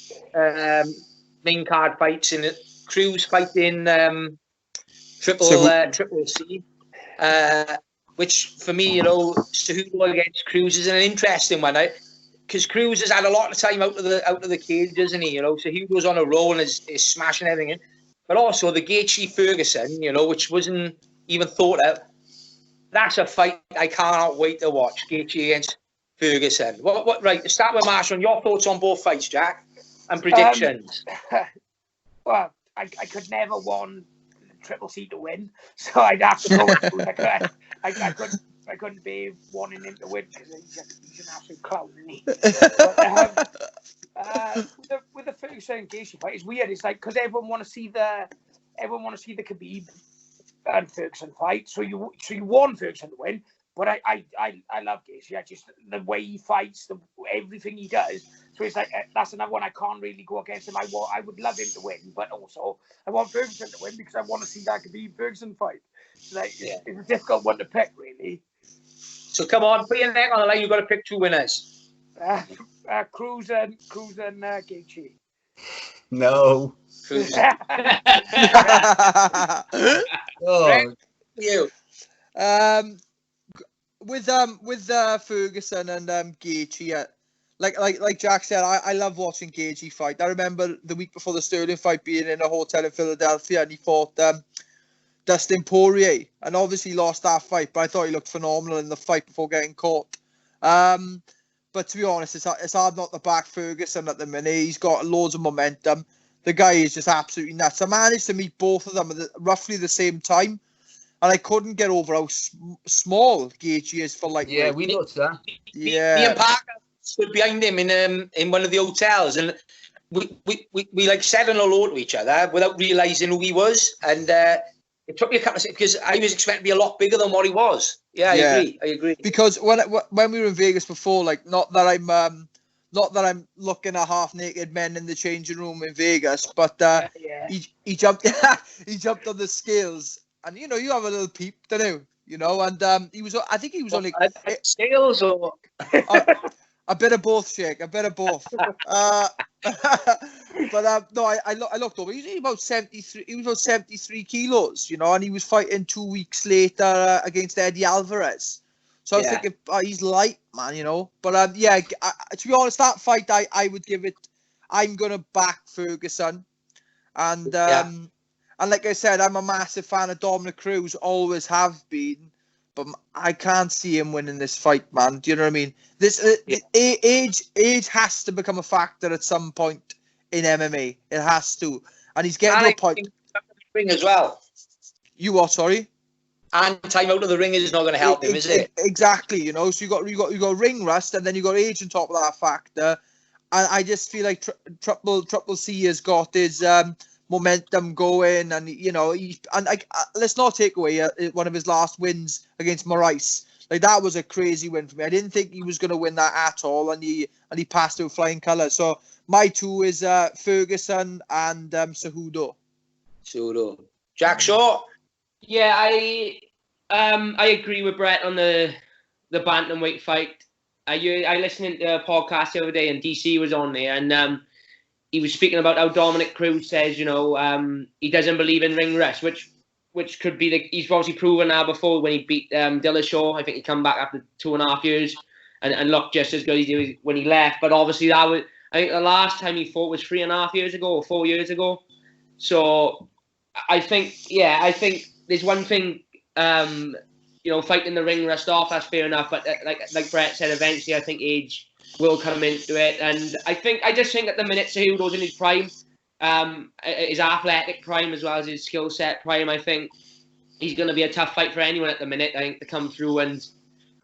main card fights in it. Cruz fighting Triple C, which for me, Cejudo against Cruz is an interesting one, because Cruz has had a lot of time out of the cage, doesn't he? Cejudo's on a roll and is smashing everything in, but also the Gaethje Ferguson, which wasn't even thought of. That's a fight I cannot wait to watch. Gaethje against Ferguson. What? Right. To start with, Marshman, your thoughts on both fights, Jack, and predictions. Well, I could never want Triple C to win, so I'd have to go with Cruz. I couldn't be wanting him to win because he's an absolute clown, isn't he? But, with the Ferguson Ferguson Gaethje fight is weird. It's like because everyone want to see the Khabib and Ferguson fight. So you want Ferguson to win. But I love Gaethje. I just the way he fights, everything he does. So it's like that's another one I can't really go against him. I would love him to win, but also I want Ferguson to win because I want to see that Khabib Ferguson fight. So like it's a difficult one to pick, really. So come on, put your neck on the line. You've got to pick 2 winners. Cruz and Gaethje. No. Oh, you. With Ferguson and Gaethje, like Jack said, I love watching Gaethje fight. I remember the week before the Sterling fight being in a hotel in Philadelphia and he fought Dustin Poirier and obviously lost that fight, but I thought he looked phenomenal in the fight before getting caught. But to be honest, it's hard not to back Ferguson at the minute. He's got loads of momentum. The guy is just absolutely nuts. I managed to meet both of them at roughly the same time, and I couldn't get over how small Gaethje is for like. Yeah, we noticed that. Yeah. Me and Parker stood behind him in one of the hotels, and we like said hello to each other without realising who he was, and it took me a couple of seconds because I was expecting to be a lot bigger than what he was. Yeah, I agree. Because when we were in Vegas before, like not that I'm looking at half naked men in the changing room in Vegas, but he jumped he jumped on the scales, and you have a little peep, don't you? And he was I think he was only scales or a bit of both, Shake, a bit of both. But no, I looked over. He's about 73. He was about 73 kilos, and he was fighting 2 weeks later against Eddie Alvarez. So I was thinking, he's light, man, But to be honest, that fight I would give it. I'm gonna back Ferguson, and like I said, I'm a massive fan of Dominic Cruz, always have been. But I can't see him winning this fight, man. Do you know what I mean? This age has to become a factor at some point in MMA. It has to, and he's getting to a point. Ring as well. You what? Sorry. And time out of the ring is not going to help him, is it? Exactly. So you got ring rust, and then you got age on top of that factor. And I just feel like Triple C has got his momentum going, and let's not take away one of his last wins against Moraes. Like that was a crazy win for me. I didn't think he was going to win that at all, and he passed with flying colours. So my 2 is Ferguson and Cejudo. Jack Shaw. Yeah, I agree with Brett on the bantamweight fight. I listened to a podcast the other day, and DC was on there, and he was speaking about how Dominic Cruz says, he doesn't believe in ring rust, which could be he's obviously proven now before when he beat Dillashaw. I think he come back after 2.5 years and looked just as good as he was when he left. But obviously I think the last time he fought was 3.5 years ago or 4 years ago. So I think there's one thing, fighting the ring rust off, that's fair enough. But like Brett said, eventually I think age will come into it, and I just think at the minute Cejudo's in his prime, his athletic prime as well as his skill set prime. I think he's going to be a tough fight for anyone at the minute. I think to come through and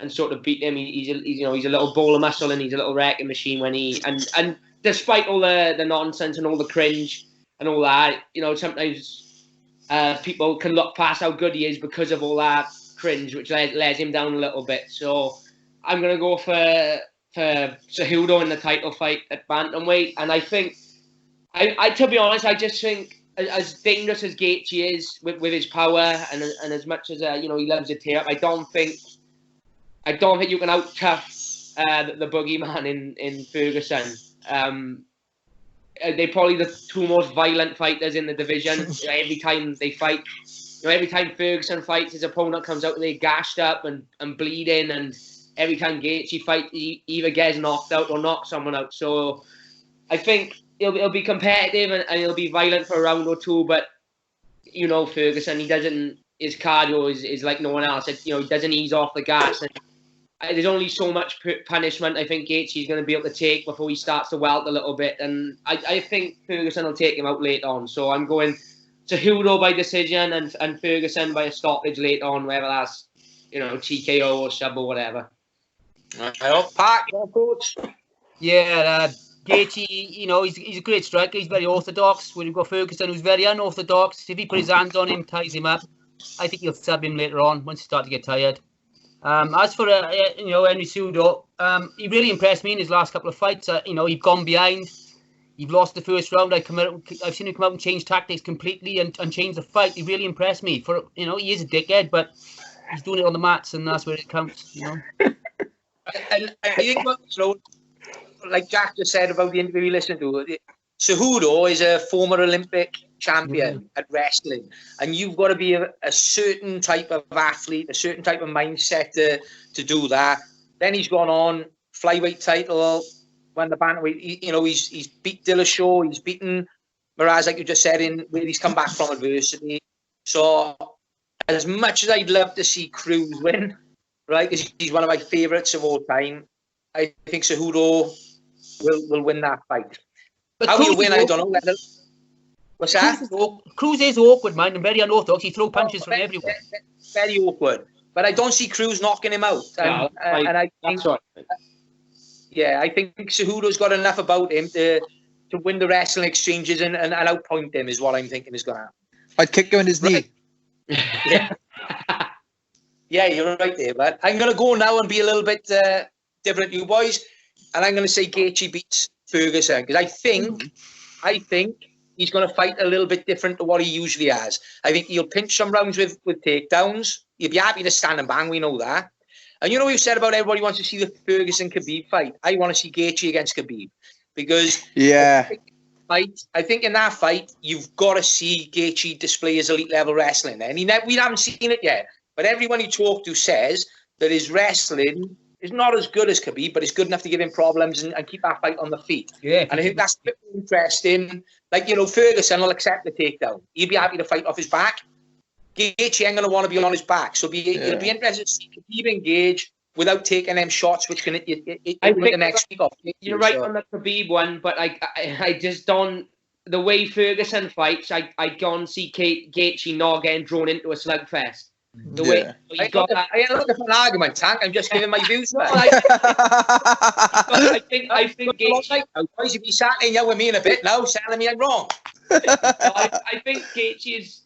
sort of beat him. He's a little ball of muscle, and he's a little wrecking machine when he and despite all the nonsense and all the cringe and all that, sometimes people can look past how good he is because of all that cringe, which lets him down a little bit. So I'm going to go for Cejudo in the title fight at bantamweight, and I think, I to be honest, I just think as dangerous as Gaethje is with his power and as much as he loves to tear up, I don't think you can out tough the boogeyman in Ferguson. They're probably the 2 most violent fighters in the division. Every time they fight, every time Ferguson fights, his opponent comes out and they're gashed up and bleeding, and every time Gaethje fights, he either gets knocked out or knocks someone out. So I think it'll be competitive and it'll be violent for a round or 2. But Ferguson, his cardio is like no one else. He doesn't ease off the gas. And there's only so much punishment I think Gaethje's going to be able to take before he starts to welt a little bit. And I think Ferguson will take him out late on. So I'm going Cejudo by decision and Ferguson by a stoppage late on, whether that's TKO or sub or whatever. Park, your coach. Yeah, Gaethje, you know, he's a great striker. He's very orthodox. When you've got Ferguson, who's very unorthodox, if he put his hands on him, ties him up, I think he'll sub him later on once he starts to get tired. As for you know, Henry Cejudo, he really impressed me in his last couple of fights. You know, he'd gone behind. He'd lost the first round. I've seen him come out and change tactics completely and change the fight. He really impressed me. For, you know, he is a dickhead, but he's doing it on the mats, and that's where it counts. You know. And I think what, you know, like Jack just said about the interview we listened to, Cejudo is a former Olympic champion at wrestling, and you've got to be a certain type of athlete, a certain type of mindset to do that. Then he's gone on flyweight title, won the bantamweight. You know, he's beat Dillashaw, he's beaten Miraz, like you just said, in where he's come back from adversity. So as much as I'd love to see Cruz win, right, because he's one of my favourites of all time, I think Cejudo will win that fight. But how you win, I don't know. What's that? Cruz is awkward, man, and very unorthodox. He throws punches from everywhere. Very awkward. But I don't see Cruz knocking him out. And, I think, yeah, I think Cejudo's got enough about him to win the wrestling exchanges and outpoint him is what I'm thinking is going to happen. I'd kick him in his knee. Yeah. Yeah, you're right there, but I'm going to go now and be a little bit different, you boys, and I'm going to say Gaethje beats Ferguson because I think he's going to fight a little bit different to what he usually has. I think he'll pinch some rounds with takedowns. He'll be happy to stand and bang, we know that. And you know we've said about everybody wants to see the Ferguson-Khabib fight. I want to see Gaethje against Khabib because I think in that fight, you've got to see Gaethje display his elite level wrestling. And we haven't seen it yet. But everyone you talk to says that his wrestling is not as good as Khabib, but it's good enough to give him problems and keep that fight on the feet. Yeah, and I think that's interesting. Like, you know, Ferguson will accept the takedown. He'll be happy to fight off his back. Gaethje ain't going to want to be on his back. So it'll be interesting to see Khabib engage without taking them shots, which can hit the next week off. You're right on the Khabib one, but I just don't... The way Ferguson fights, I can't see Gaethje not getting drawn into a slugfest. The way he's got that. I ain't looking for an argument, Tank. I'm just giving my views. I think Gaethje... Boys, if you sat in here with me in a bit now, telling me I'm wrong. I think Gaethje is,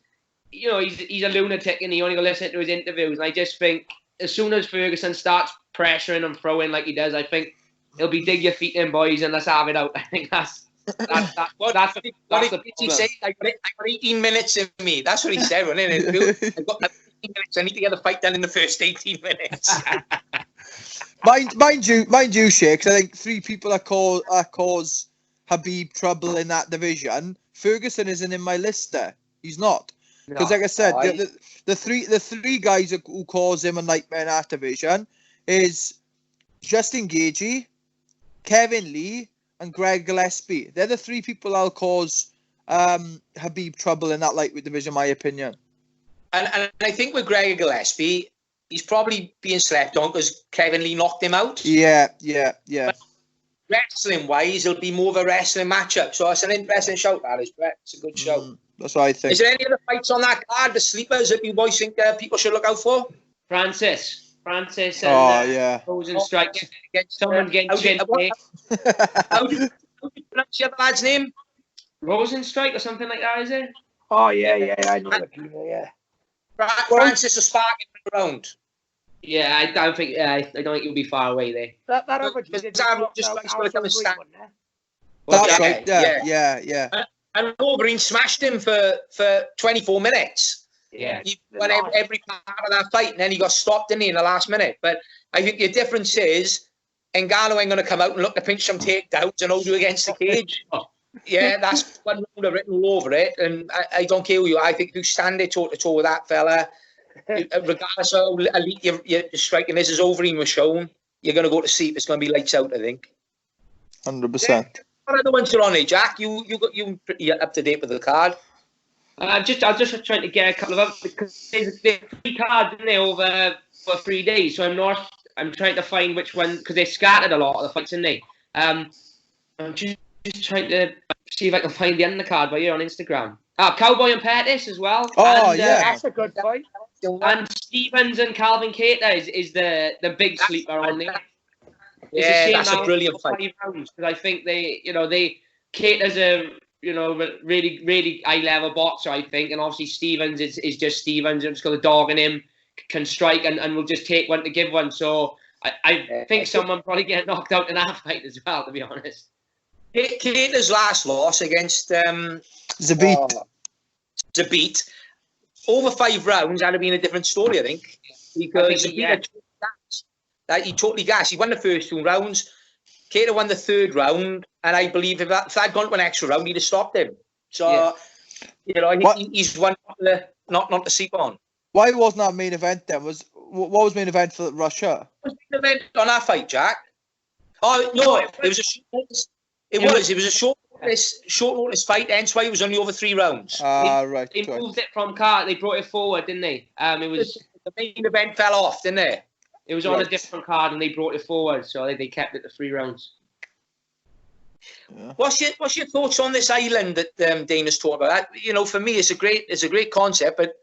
you know, he's a lunatic and he only going to listen to his interviews. And I just think as soon as Ferguson starts pressuring and throwing like he does, I think he'll be dig your feet in, boys, and let's have it out. I think that's the he say? I got 18 minutes in me. That's what he said, wasn't it? I've got 18 minutes. I need to get the fight done in the first 18 minutes. mind you, Shakes, I think three people that cause Khabib trouble in that division. Ferguson isn't in my list there. He's not. Because like I said, the three guys who cause him a nightmare in that division is Justin Gaethje, Kevin Lee, and Greg Gillespie. They're the three people that'll cause Khabib trouble in that lightweight division, in my opinion. And I think with Greg Gillespie, he's probably being slept on because Kevin Lee knocked him out. Yeah. But wrestling-wise, it'll be more of a wrestling matchup. So it's an interesting shout, that is, Brett. It's a good show. That's what I think. Is there any other fights on that card, the sleepers, that you boys think people should look out for? Francis and Rosenstrike. Someone getting chinned. How do you pronounce the other lad's name? Rosenstrike or something like that, is it? Oh, yeah, I know the people, yeah. Francis is sparking around. Yeah, I don't think he'll be far away there. That other kid just going to come and stand. That's right, yeah. And Wolverine smashed him for 24 minutes. Yeah. He won every part of that fight, and then he got stopped, didn't he, in the last minute? But I think the difference is Ngannou ain't going to come out and look to pinch some takedowns and hold you against the cage. Yeah, that's one round I've written all over it, and I don't care who you are. I think if you stand there toe-to-toe with that fella, regardless of how elite your striking is, as Overeem was shown, you're going to go to sleep. It's going to be lights out, I think. 100%. What other ones are on there, Jack? You pretty up to date with the card. I'm just trying to get a couple of them because there's 3 cards in there over for 3 days. So I'm trying to find which one because they scattered a lot of the fights in there. I'm just trying to see if I can find the undercard by here on Instagram. Cowboy and Pettis as well. Oh, and, yeah. That's a good fight. And Stevens and Calvin Keita is the big sleeper on there. It's Yeah, a shame that's a now brilliant for fight. 5 rounds because I think Kate is a really high level boxer, I think, and obviously Stevens is just Stevens. It's got a dog in him, can strike and will just take one to give one. So I think someone probably get knocked out in that fight as well, to be honest. Kate's last loss against Zabit, over 5 rounds, that'd have been a different story, I think, because he totally gassed. He won the first 2 rounds. Kato won the 3rd round, and I believe if I'd gone to an extra round, he'd have stopped him. So, I think he's one not to sleep on. Why wasn't that main event then? What was main event for Russia? What was the main event on that fight, Jack? Oh no, it was a short notice. It was a short notice fight. Hence why it was only over 3 rounds. Right. They moved it from card. They brought it forward, didn't they? It was the main event fell off, didn't it? It was on a different card, and they brought it forward, so they kept it to 3 rounds. Yeah. What's your thoughts on this island that Dana's talking about? For me, it's a great concept, but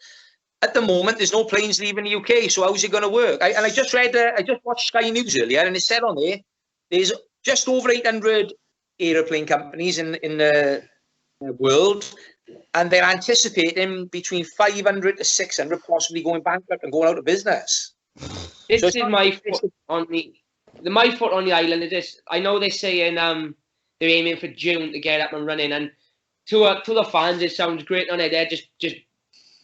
at the moment there's no planes leaving the UK. So how's it going to work? I just watched Sky News earlier, and it said on there's just over 800 aeroplane companies in the world, and they're anticipating between 500 to 600 possibly going bankrupt and going out of business. This is my foot on the island. Is this? I know they're saying they're aiming for June to get up and running, and to the fans it sounds great on it. They're just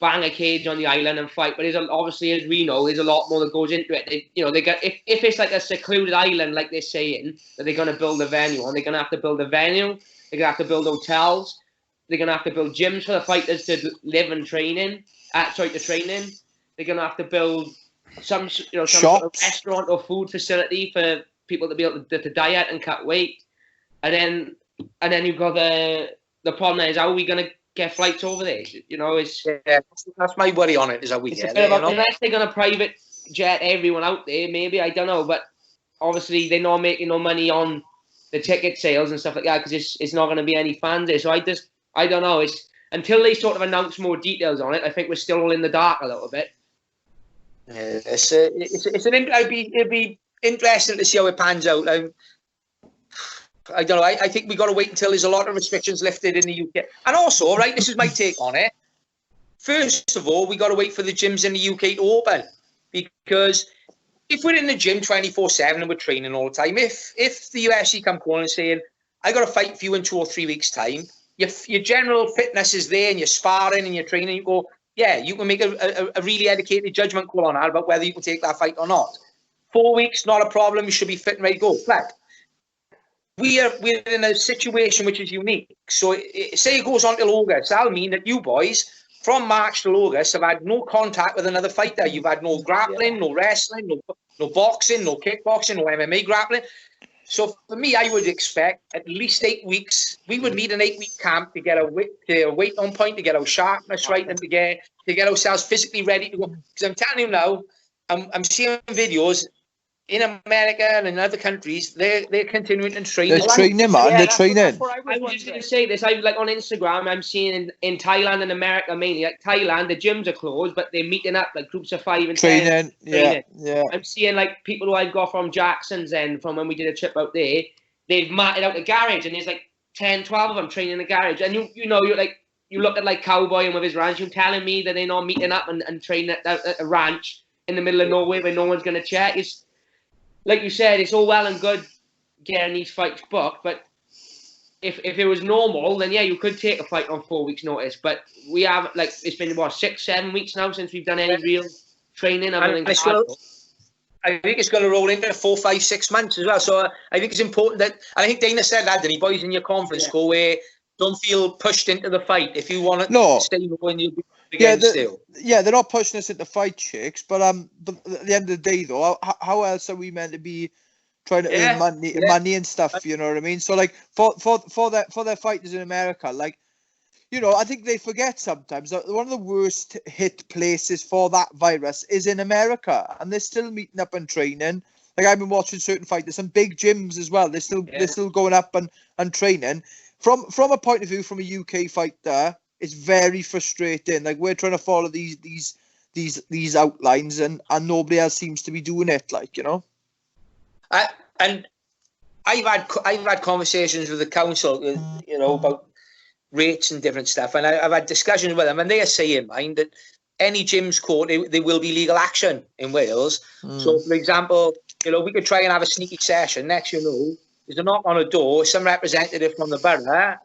bang a cage on the island and fight. But obviously, as we know, there's a lot more that goes into it. They got if it's like a secluded island, like they're saying that they're going to build a venue, and they're going to have to build a venue. They're going to have to build hotels. They're going to have to build gyms for the fighters to live and train in. To train in. They're going to have to build some sort of restaurant or food facility for people to be able to diet and cut weight, and then you've got the problem is, how are we going to get flights over there? That's my worry on it, is how we get there. Unless they're going to private jet everyone out there, maybe, I don't know, but obviously they're not making no money on the ticket sales and stuff like that because it's not going to be any fans there. So I don't know. It's until they sort of announce more details on it. I think we're still all in the dark a little bit. It'd be interesting to see how it pans out. I don't know. I think we got to wait until there's a lot of restrictions lifted in the UK. And also, right, this is my take on it. First of all, we got to wait for the gyms in the UK to open, because if we're in the gym 24/7 and we're training all the time, if the UFC come calling and saying, "I got to fight for you in 2 or 3 weeks' time," your general fitness is there and you're sparring and you're training, you go, yeah, you can make a really educated judgment call on that about whether you can take that fight or not. 4 weeks, not a problem. You should be fit and ready to go. But we're in a situation which is unique. So say it goes on till August. That'll mean that you boys, from March till August, have had no contact with another fighter. You've had no grappling, no wrestling, no boxing, no kickboxing, no MMA grappling. So for me, I would expect at least 8 weeks. We would need an 8-week camp to get our weight on point, to get our sharpness right, and to get ourselves physically ready to go. Because I'm telling you now, I'm seeing videos in America and in other countries. They're continuing to train. They're training, man. They're training. I was just going to say this. I like on Instagram. I'm seeing in Thailand and America mainly. Like Thailand, the gyms are closed, but they're meeting up like groups of 5 and 10. Training. Yeah. I'm seeing like people who I've got from Jackson's and from when we did a trip out there. They've matted out the garage, and there's like 10, 12 of them training in the garage. And you look at like Cowboy and with his ranch. You're telling me that they're not meeting up and training at a ranch in the middle of nowhere where no one's going to check. It's like you said, it's all well and good getting these fights booked, but if it was normal, then yeah, you could take a fight on 4 weeks' notice. But we have, like, it's been, 6-7 weeks now since we've done any real training. I think it's going to roll into 4, 5, 6 months as well. So I think it's important that, I think Dana said that, didn't he, boys, in your conference call, where don't feel pushed into the fight. If you want to stay when you'll be still. Yeah, they're not pushing us into fight, chicks. But at the end of the day, though, how else are we meant to be trying to earn money and stuff? You know what I mean? So like for their fighters in America, like, you know, I think they forget sometimes that one of the worst hit places for that virus is in America, and they're still meeting up and training. Like, I've been watching certain fighters, some big gyms as well. They're still going up and training. From a point of view, from a UK fighter, it's very frustrating. Like, we're trying to follow these outlines, and nobody else seems to be doing it. Like, you know. And I've had conversations with the council, you know, about rates and different stuff, and I've had discussions with them, and they are saying, mind, that any gyms caught, there will be legal action in Wales. So, for example, you know, we could try and have a sneaky session. Next, you know, there's a knock on a door, some representative from the borough,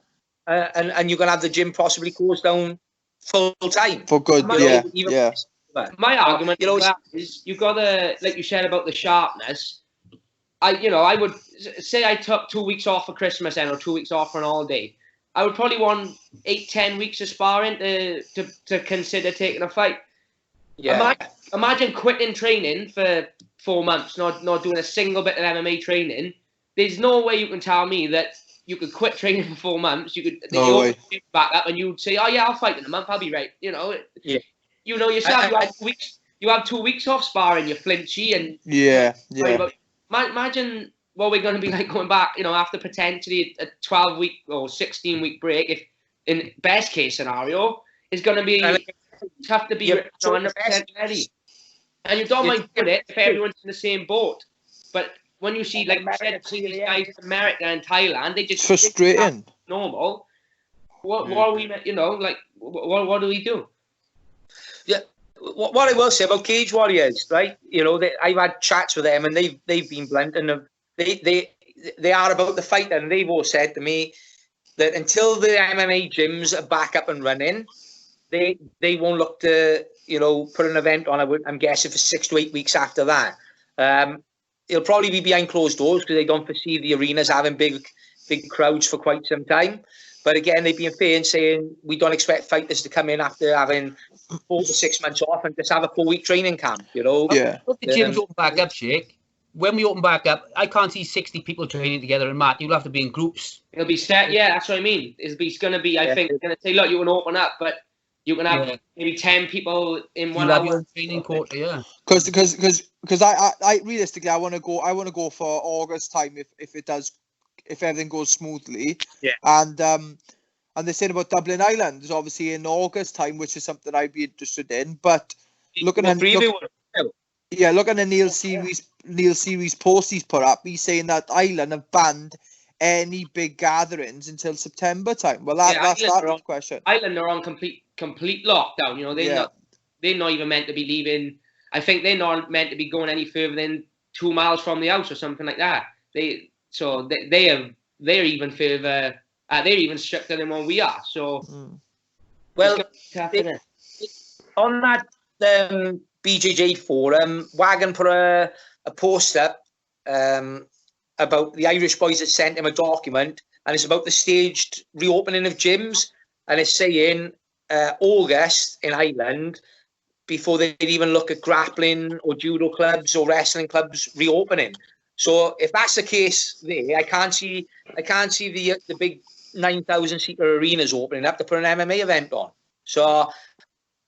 and you're going to have the gym possibly closed down full time. For good, yeah. My argument, you know, is you got to, like you said about the sharpness. I would say I took 2 weeks off for Christmas or 2 weeks off for an holiday. I would probably want 8-10 weeks of sparring to consider taking a fight. Yeah. Imagine quitting training for 4 months, not doing a single bit of MMA training. There's no way you can tell me that you could quit training for 4 months. You could back up and you'd say, "Oh yeah, I'll fight in a month. I'll be right." You know. Yeah. You know yourself. You have 2 weeks. You have 2 weeks off sparring. You're flinchy and Imagine what we're going to be like going back. You know, after potentially a 12-week or 16-week break. If in best case scenario, is going to be tough to be 100% ready. And you don't mind doing it if everyone's in the same boat. But when you see, like you said, these guys in America and Thailand, they just frustrating. Normal. What are we? You know, like what do we do? Yeah. What I will say about Cage Warriors, right? You know, I've had chats with them, and they've been blunt, and they are about the fight, and they've all said to me that until the MMA gyms are back up and running, they won't look to, you know, put an event on. I'm guessing for 6 to 8 weeks after that. It'll probably be behind closed doors because they don't foresee the arenas having big crowds for quite some time. But again, they've been fair in saying we don't expect fighters to come in after having 4 to 6 months off and just have a 4-week training camp, you know? Yeah. Look, the gyms open back up, Jake. When we open back up, I can't see 60 people training together in mat. You'll have to be in groups. It'll be set. Yeah, that's what I mean. It's going to be, I think, going to say, look, you can open up, but you can have maybe 10 people in 1 hour. Your training quarter, yeah. Because I realistically, I want to go for August time if everything goes smoothly. Yeah. And they're saying about Dublin Island is obviously in August time, which is something I'd be interested in. But looking at the Neil Series post he's put up, he's saying that Ireland have banned any big gatherings until September time. Well, that's that question. Ireland are on complete lockdown. You know, they're not even meant to be leaving. I think they're not meant to be going any further than 2 miles from the house or something like that. They're even further. They're even stricter than what we are. So, well, on that BJJ forum, Wagon put a post up about the Irish boys that sent him a document, and it's about the staged reopening of gyms, and it's saying August in Ireland before they'd even look at grappling or judo clubs or wrestling clubs reopening. So if that's the case, I can't see the big 9,000-seater arenas opening up to put an MMA event on. So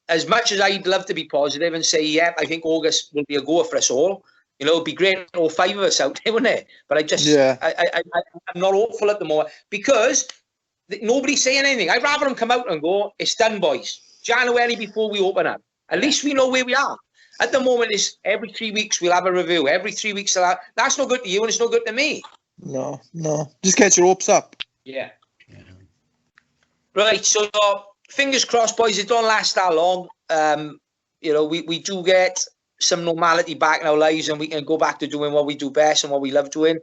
as much as I'd love to be positive and say, yeah, I think August will be a go for us all. You know, it'd be great, all 5 of us out there, wouldn't it? But I'm not hopeful at the moment because nobody's saying anything. I'd rather them come out and go, it's done, boys. January before we open up. At least we know where we are. At the moment, it's every 3 weeks we'll have a review. Every 3 weeks, that's not good to you and it's not good to me. No. Just get your hopes up. Yeah. Right, so fingers crossed, boys. It don't last that long. You know, we do get some normality back in our lives and we can go back to doing what we do best and what we love doing.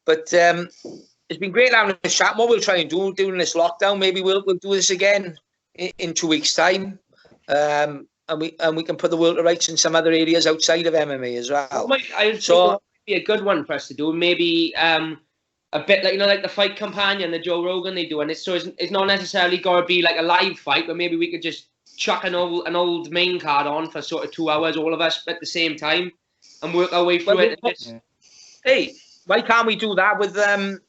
But it's been great having a chat. What we'll try and do during this lockdown, maybe we'll do this again in 2 weeks' time. And we can put the world to rights in some other areas outside of MMA as well. I think it might be a good one for us to do. Maybe a bit like, you know, like the Fight Companion, the Joe Rogan they do, and it's not necessarily got to be like a live fight, but maybe we could just chuck an old main card on for sort of 2 hours, all of us at the same time, and work our way through it. Hey, why can't we do that with the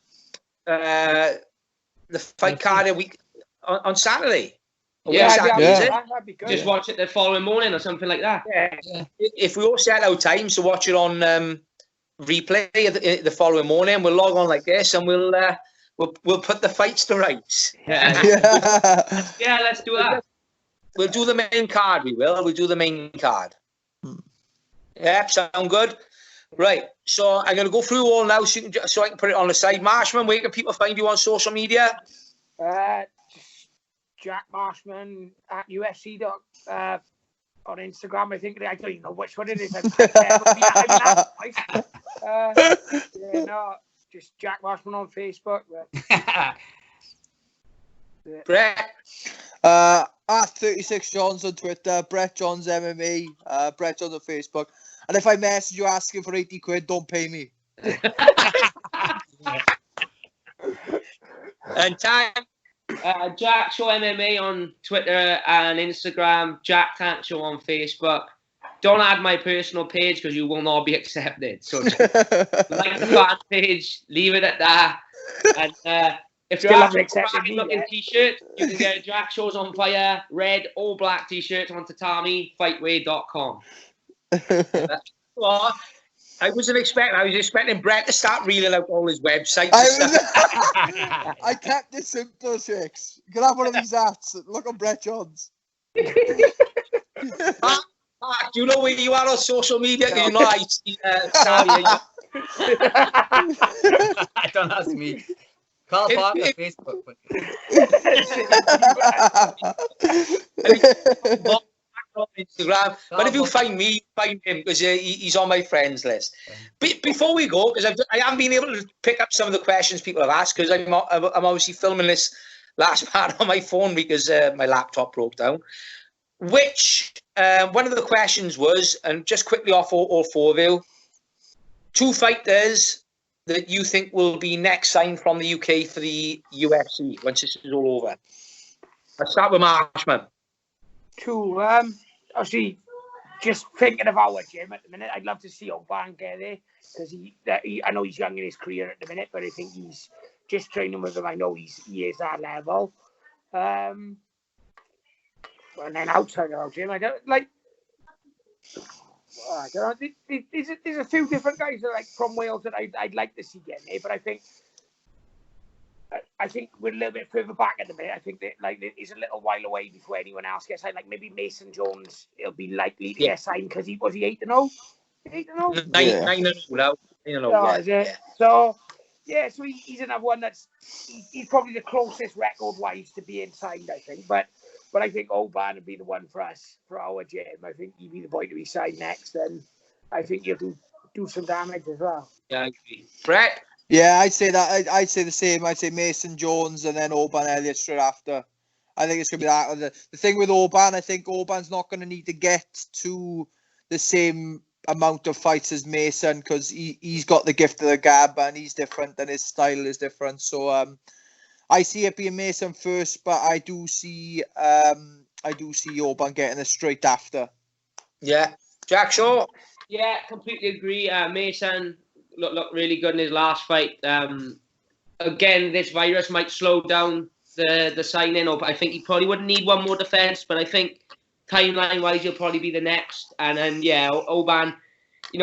fight card a week on Saturday? That'd be good. Just watch it the following morning or something like that. Yeah. If we all set our times to watch it on replay the following morning, we'll log on like this and we'll put the fights to rights. Yeah, let's do that. We'll do the main card. We'll do the main card. Yep, sound good. Right, so I'm going to go through all now so I can put it on the side. Marshman, where can people find you on social media? Just Jack Marshman at UFC. On Instagram, I think. I don't even know which one it is. Just Jack Marshman on Facebook. Brett? At 36 Johns on Twitter, Brett Johns MMA, Brett Johns on Facebook. And if I message you asking for 80 quid, don't pay me. And time? Jack Show MMA on Twitter and Instagram. Jack Tank Show on Facebook. Don't add my personal page because you will not be accepted. So like the fan page, leave it at that. And if you're looking t-shirt, you can get Jack Shows on Fire, red or black t-shirts on tatami, fightway.com. Well, I was expecting Brett to start reeling out all his websites. I kept it simple, Shakes. You can have one of these hats. Look on Brett Johns. Mark, do you know where you are on social media? You know, I see Don't ask me. Carl Parker, Facebook. On Instagram, but if you find me, find him because he's on my friends list. But before we go, because I haven't been able to pick up some of the questions people have asked because I'm obviously filming this last part on my phone because my laptop broke down. Which one of the questions was, and just quickly off all four of you, 2 fighters that you think will be next signed from the UK for the UFC once this is all over. Let's start with Marshman. 2, obviously, just thinking of our gym at the minute, I'd love to see Oban get there because I know he's young in his career at the minute, but I think he's just training with him. I know he is that level. And then outside of our gym, I don't know. There's a few different guys that from Wales that I'd like to see get there, but I think we're a little bit further back at the minute. I think that it is a little while away before anyone else gets signed. Like maybe Mason Jones, he'll be likely to get signed because he 8-0. 8-0. 9-0 now. So he's another one he's probably the closest record-wise to being signed, I think. But I think Oban would be the one for us, for our gym. I think he'd be the boy to be signed next, and I think he'll do some damage as well. Yeah, I agree. Brett? Yeah, I'd say that. I'd say the same. I'd say Mason Jones and then Oban Elliott straight after. I think it's going to be that. The thing with Oban, I think Oban's not going to need to get to the same amount of fights as Mason because he's got the gift of the gab and he's different and his style is different. So I see it being Mason first, but I do see Oban getting it straight after. Yeah, Jack Shaw. Yeah, completely agree. Mason looked really good in his last fight. Again, this virus might slow down the signing up. I think he probably wouldn't need one more defense, but I think timeline-wise, he'll probably be the next. And then, yeah, Oban,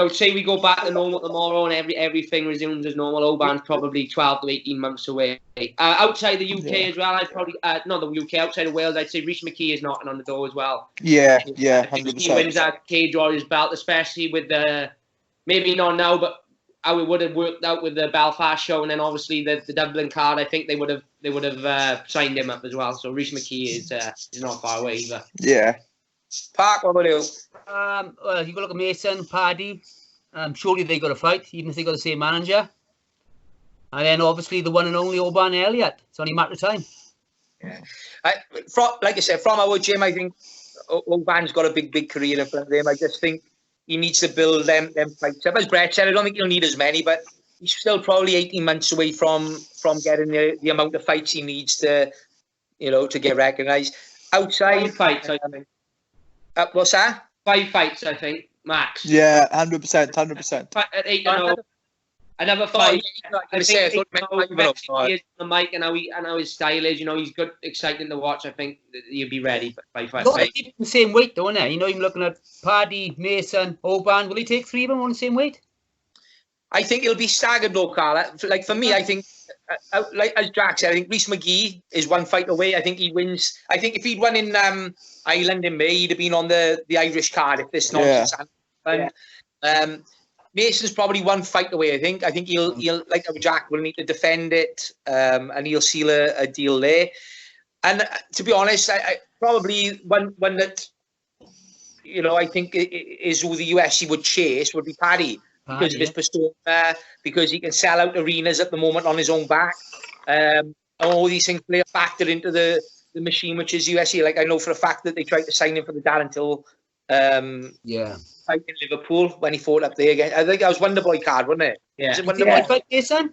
say we go back to normal tomorrow and everything resumes as normal, Oban's probably 12 to 18 months away. Outside the UK as well, I'd probably, not the UK, outside of Wales, I'd say Reece McKee is knocking on the door as well. Yeah, 100%. He wins that Cage Warriors belt, especially with maybe not now, but how it would have worked out with the Belfast show and then obviously the Dublin card. I think they would have signed him up as well. So Reece McKee is not far away either. Yeah. Park, what about you? Well, you got to look at Mason, Paddy. Surely they got a fight, even if they got the same manager. And then obviously the one and only Oban Elliott. It's only a matter of time. Yeah. Like I said, from our gym, I think Oban's got a big career in front of him. I just think he needs to build them fights up. As Brett said, I don't think he'll need as many, but he's still probably 18 months away from getting the amount of fights he needs to get recognised. Outside 5 fights, I think. What's that? 5 fights, I think, max. Yeah, 100%. At 8-0, another fight. I think the mic and how his style is, he's good, exciting to watch. I think he'll be ready by 5 fights. Keep the same weight, though, isn't it? Even looking at Paddy, Mason, Oban, will he take 3 of them on the same weight? I think it'll be staggered, though, Carl. Like for me, I think, like as Jack said, I think Reece McGee is 1 fight away. I think he wins. I think if he'd won in Ireland in May, he'd have been on the Irish card if this nonsense happened. Mason's probably one fight away. I think he'll like Jack will need to defend it, and he'll seal a deal there. And to be honest, I probably one that I think is who the UFC would chase would be Paddy because of his persona, because he can sell out arenas at the moment on his own back. All these things play a factor into the machine, which is UFC. Like I know for a fact that they tried to sign him for the Darrentil fight in Liverpool when he fought up there again. I think that was Wonderboy card, wasn't it? Yeah. Was it Wonderboy? Fight Mason?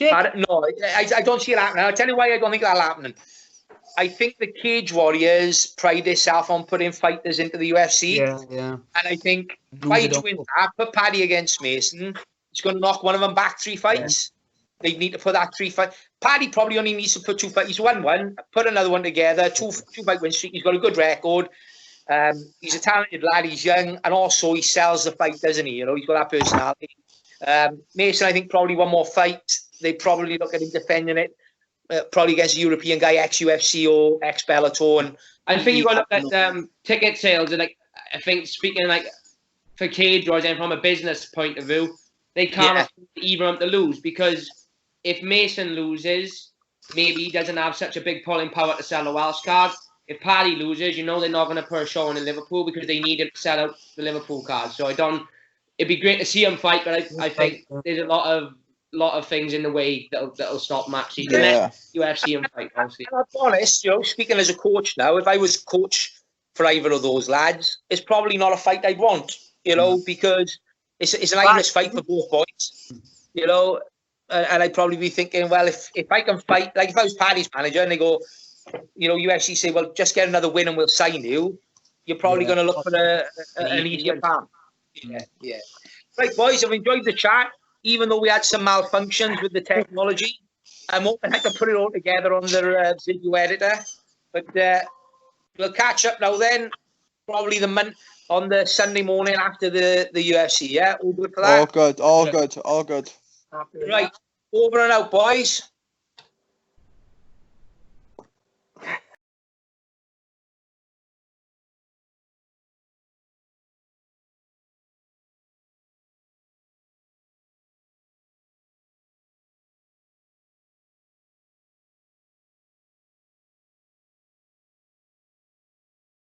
No, I don't see it happening. I'll tell you why I don't think that'll happen. I think the Cage Warriors pride themselves on putting fighters into the UFC. Yeah. And I think by doing that, put Paddy against Mason, he's going to knock one of them back 3 fights. Yeah. They need to put that 3 fight. Paddy probably only needs to put 2 fights. He's won one, put another one together, 2 fight win streak. He's got a good record. He's a talented lad. He's young, and also he sells the fight, doesn't he? He's got that personality. Mason, I think probably one more fight. They probably look at him defending it. Probably against a European guy, ex-UFC or ex-Bellator. And I think you've got to look at ticket sales. And I think speaking for Cage Warriors and from a business point of view, they can't afford either of them to lose, because if Mason loses, maybe he doesn't have such a big pulling power to sell a Welsh card. If Paddy loses, they're not going to put a show on in Liverpool because they need to sell out the Liverpool card. So it'd be great to see him fight, but I think there's a lot of things in the way that'll stop matches. The next UFC and fight, obviously. And I'll be honest, speaking as a coach now, if I was coach for either of those lads, it's probably not a fight I'd want, because it's an Irish fight for both boys, and I'd probably be thinking, well, if I can fight, like if I was Paddy's manager and they go, UFC say, well, just get another win and we'll sign you, you're probably going to look for an easier path. Yeah. Right, boys, I've enjoyed the chat. Even though we had some malfunctions with the technology, I'm hoping I can put it all together on the video editor. But we'll catch up now then, probably on the Sunday morning after the UFC, yeah? All good for that? All good. Right, over and out, boys.